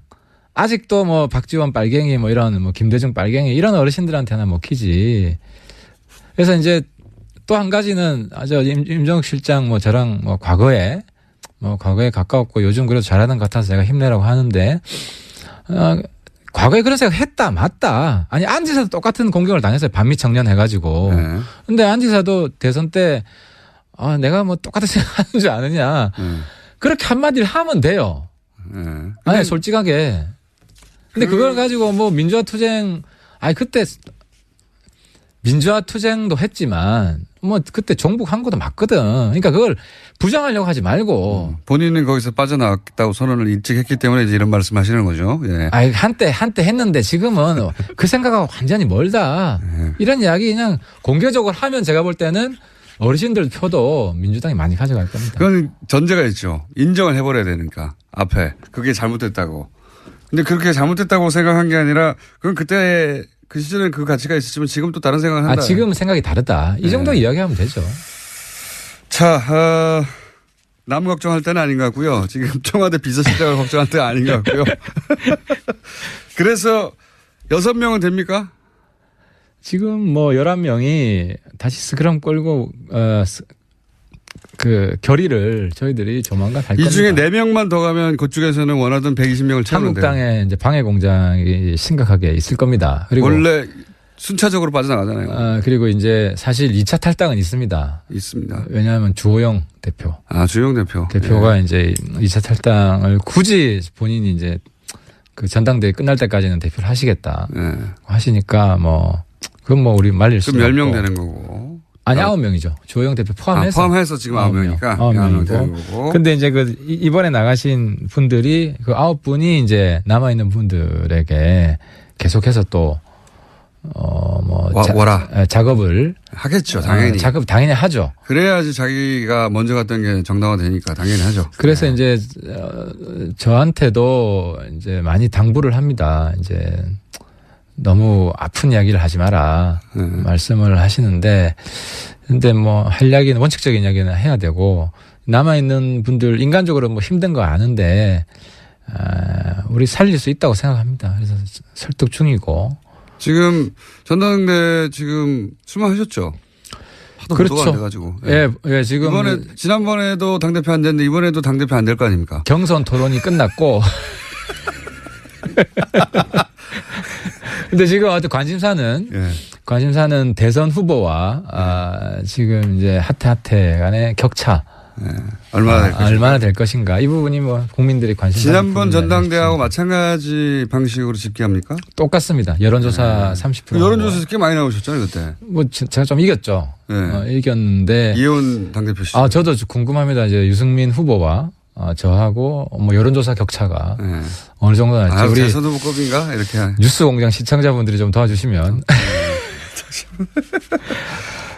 I: 아직도 뭐 박지원 빨갱이, 뭐 이런, 뭐 김대중 빨갱이, 이런 어르신들한테나 먹히지. 그래서 이제, 또 한 가지는 임종석 실장 뭐 저랑 뭐 과거에 가까웠고 요즘 그래도 잘하는 것 같아서 제가 힘내라고 하는데 과거에 그런 생각 했다 맞다. 아니 안지사도 똑같은 공격을 당했어요. 반미 청년 해가지고. 근데 안지사도 대선 때 내가 뭐 똑같은 생각하는 줄 아느냐. 그렇게 한마디를 하면 돼요. 아니 솔직하게. 근데 그걸 가지고 뭐 민주화 투쟁 그때 민주화 투쟁도 했지만 뭐 그때 종북한 것도 맞거든. 그러니까 그걸 부정하려고 하지 말고.
A: 본인은 거기서 빠져나왔다고 선언을 일찍 했기 때문에 이제 이런 말씀하시는 거죠. 예.
I: 한때 했는데 지금은 그 생각하고 완전히 멀다. 이런 이야기 그냥 공개적으로 하면 제가 볼 때는 어르신들 표도 민주당이 많이 가져갈 겁니다.
A: 그건 전제가 있죠. 인정을 해버려야 되니까 앞에 그게 잘못됐다고. 근데 그렇게 잘못됐다고 생각한 게 아니라 그건 그때 그 시절에 그 가치가 있었지만 지금 또 다른 생각을 한다.
I: 지금은 생각이 다르다. 이 정도 이야기하면 되죠.
A: 자, 남 걱정할 때는 아닌 것 같고요. 지금 청와대 비서실장을 걱정할 때는 아닌 것 같고요. 그래서 6명은 됩니까?
I: 지금 뭐 11명이 다시 스크럼 끌고 그 결의를 저희들이 조만간 할 겁니다.
A: 이 중에 4명만 더 가면 그쪽에서는 원하던 120명을 채우는데.
I: 한국당에 이제 방해 공장이 심각하게 있을 겁니다. 그리고
A: 원래 순차적으로 빠져나가잖아요.
I: 그리고 이제 사실 2차 탈당은 있습니다.
A: 있습니다.
I: 왜냐하면 주호영 대표.
A: 주호영 대표.
I: 대표가 이제 2차 탈당을 굳이 본인이 이제 그 전당대회 끝날 때까지는 대표를 하시겠다. 하시니까 그건 우리 말릴 수 없고.
A: 그럼 10명 되는 거고.
I: 아니 9명이죠. 주호영 대표 포함해서.
A: 포함해서 지금 9명이니까.
I: 9명이고. 근데 이제 이번에 나가신 분들이 9분이 이제 남아있는 분들에게 계속해서 또 작업을
A: 하겠죠. 당연히.
I: 작업 당연히 하죠.
A: 그래야지 자기가 먼저 갔던 게 정당화 되니까 당연히 하죠.
I: 그래서 이제 저한테도 이제 많이 당부를 합니다. 이제 너무 아픈 이야기를 하지 마라 말씀을 하시는데 근데 할 이야기는 원칙적인 이야기는 해야 되고 남아있는 분들 인간적으로 힘든 거 아는데 우리 살릴 수 있다고 생각합니다. 그래서 설득 중이고
A: 지금 전당대 지금 출마하셨죠? 하도
I: 그렇죠.
A: 보도가 안 돼가지고.
I: 예, 지금
A: 이번에 지난번에도 당대표 안 됐는데 이번에도 당대표 안 될 거 아닙니까?
I: 경선 토론이 끝났고. 근데 지금 어떤 관심사는 대선 후보와 지금 이제 하태 간의 격차. 얼마나 될 것인가. 이 부분이 뭐 국민들이 관심.
A: 지난번 전당대회하고 마찬가지 방식으로 집계합니까?
I: 똑같습니다. 여론조사 30%.
A: 여론조사에서 꽤 많이 나오셨잖아요, 그때.
I: 뭐 제가 좀 이겼죠. 이겼는데.
A: 이혼 당대표 씨.
I: 저도 궁금합니다. 이제 유승민 후보와 저하고 뭐 여론조사 격차가 어느 정도 날지. 우리
A: 대선 후보급인가 이렇게.
I: 뉴스공장 시청자분들이 좀 도와주시면.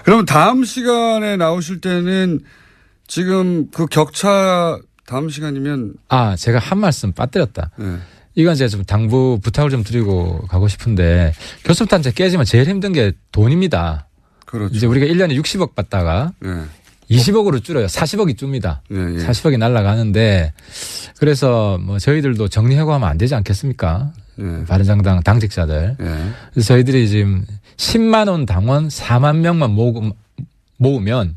A: 그럼 다음 시간에 나오실 때는 지금 그 격차 다음 시간이면.
I: 제가 한 말씀 빠뜨렸다. 이건 제가 좀 당부 부탁을 좀 드리고 가고 싶은데 교섭단체 깨지면 제일 힘든 게 돈입니다.
A: 그렇죠.
I: 이제 우리가 1년에 60억 받다가 20억으로 줄여요. 40억이 줍니다. 40억이 날아가는데 그래서 뭐 저희들도 정리하고 하면 안 되지 않겠습니까? 바른정당 당직자들. 그래서 저희들이 지금 10만 원 당원 4만 명만 모으면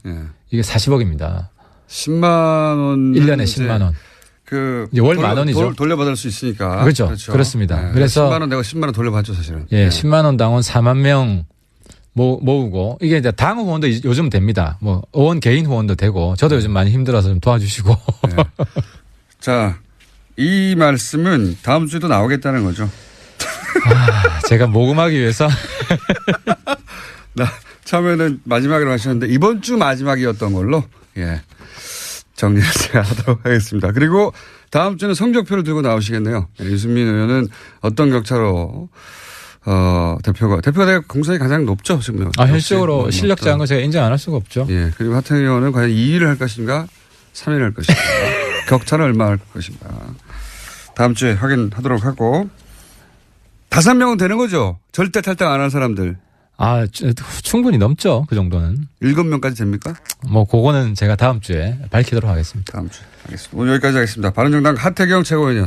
I: 이게 40억입니다.
A: 10만 원.
I: 1년에 10만 원. 월 10,000원이죠.
A: 돌려받을 수 있으니까.
I: 그렇죠. 그렇습니다. 그래서
A: 10만 원 내가 10만 원 돌려받죠, 사실은.
I: 10만 원 당원 4만 명 모으고 이게 이제 당 후원도 요즘 됩니다. 뭐 의원 개인 후원도 되고 저도 요즘 많이 힘들어서 좀 도와주시고.
A: 자, 이 말씀은 다음 주에도 나오겠다는 거죠.
I: 제가 모금하기 위해서.
A: 처음에는 마지막으로 하셨는데 이번 주 마지막이었던 걸로 정리를 제가 하도록 하겠습니다. 그리고 다음 주는 성적표를 들고 나오시겠네요. 유승민 의원은 어떤 격차로 대표가 공산이 가장 높죠 지금.
I: 현실적으로 실력자인 거 제가 인정 안 할 수가 없죠.
A: 그리고 하태경 의원은 과연 2위를 할 것인가 3위를 할 것인가 격차는 얼마 할 것인가 다음 주에 확인하도록 하고 5명은 되는 거죠. 절대 탈당 안 한 사람들.
I: 충분히 넘죠. 그 정도는.
A: 7명까지 됩니까?
I: 뭐 그거는 제가 다음 주에 밝히도록 하겠습니다.
A: 다음 주에. 알겠습니다. 오늘 여기까지 하겠습니다. 바른정당 하태경 최고위원이었습니다.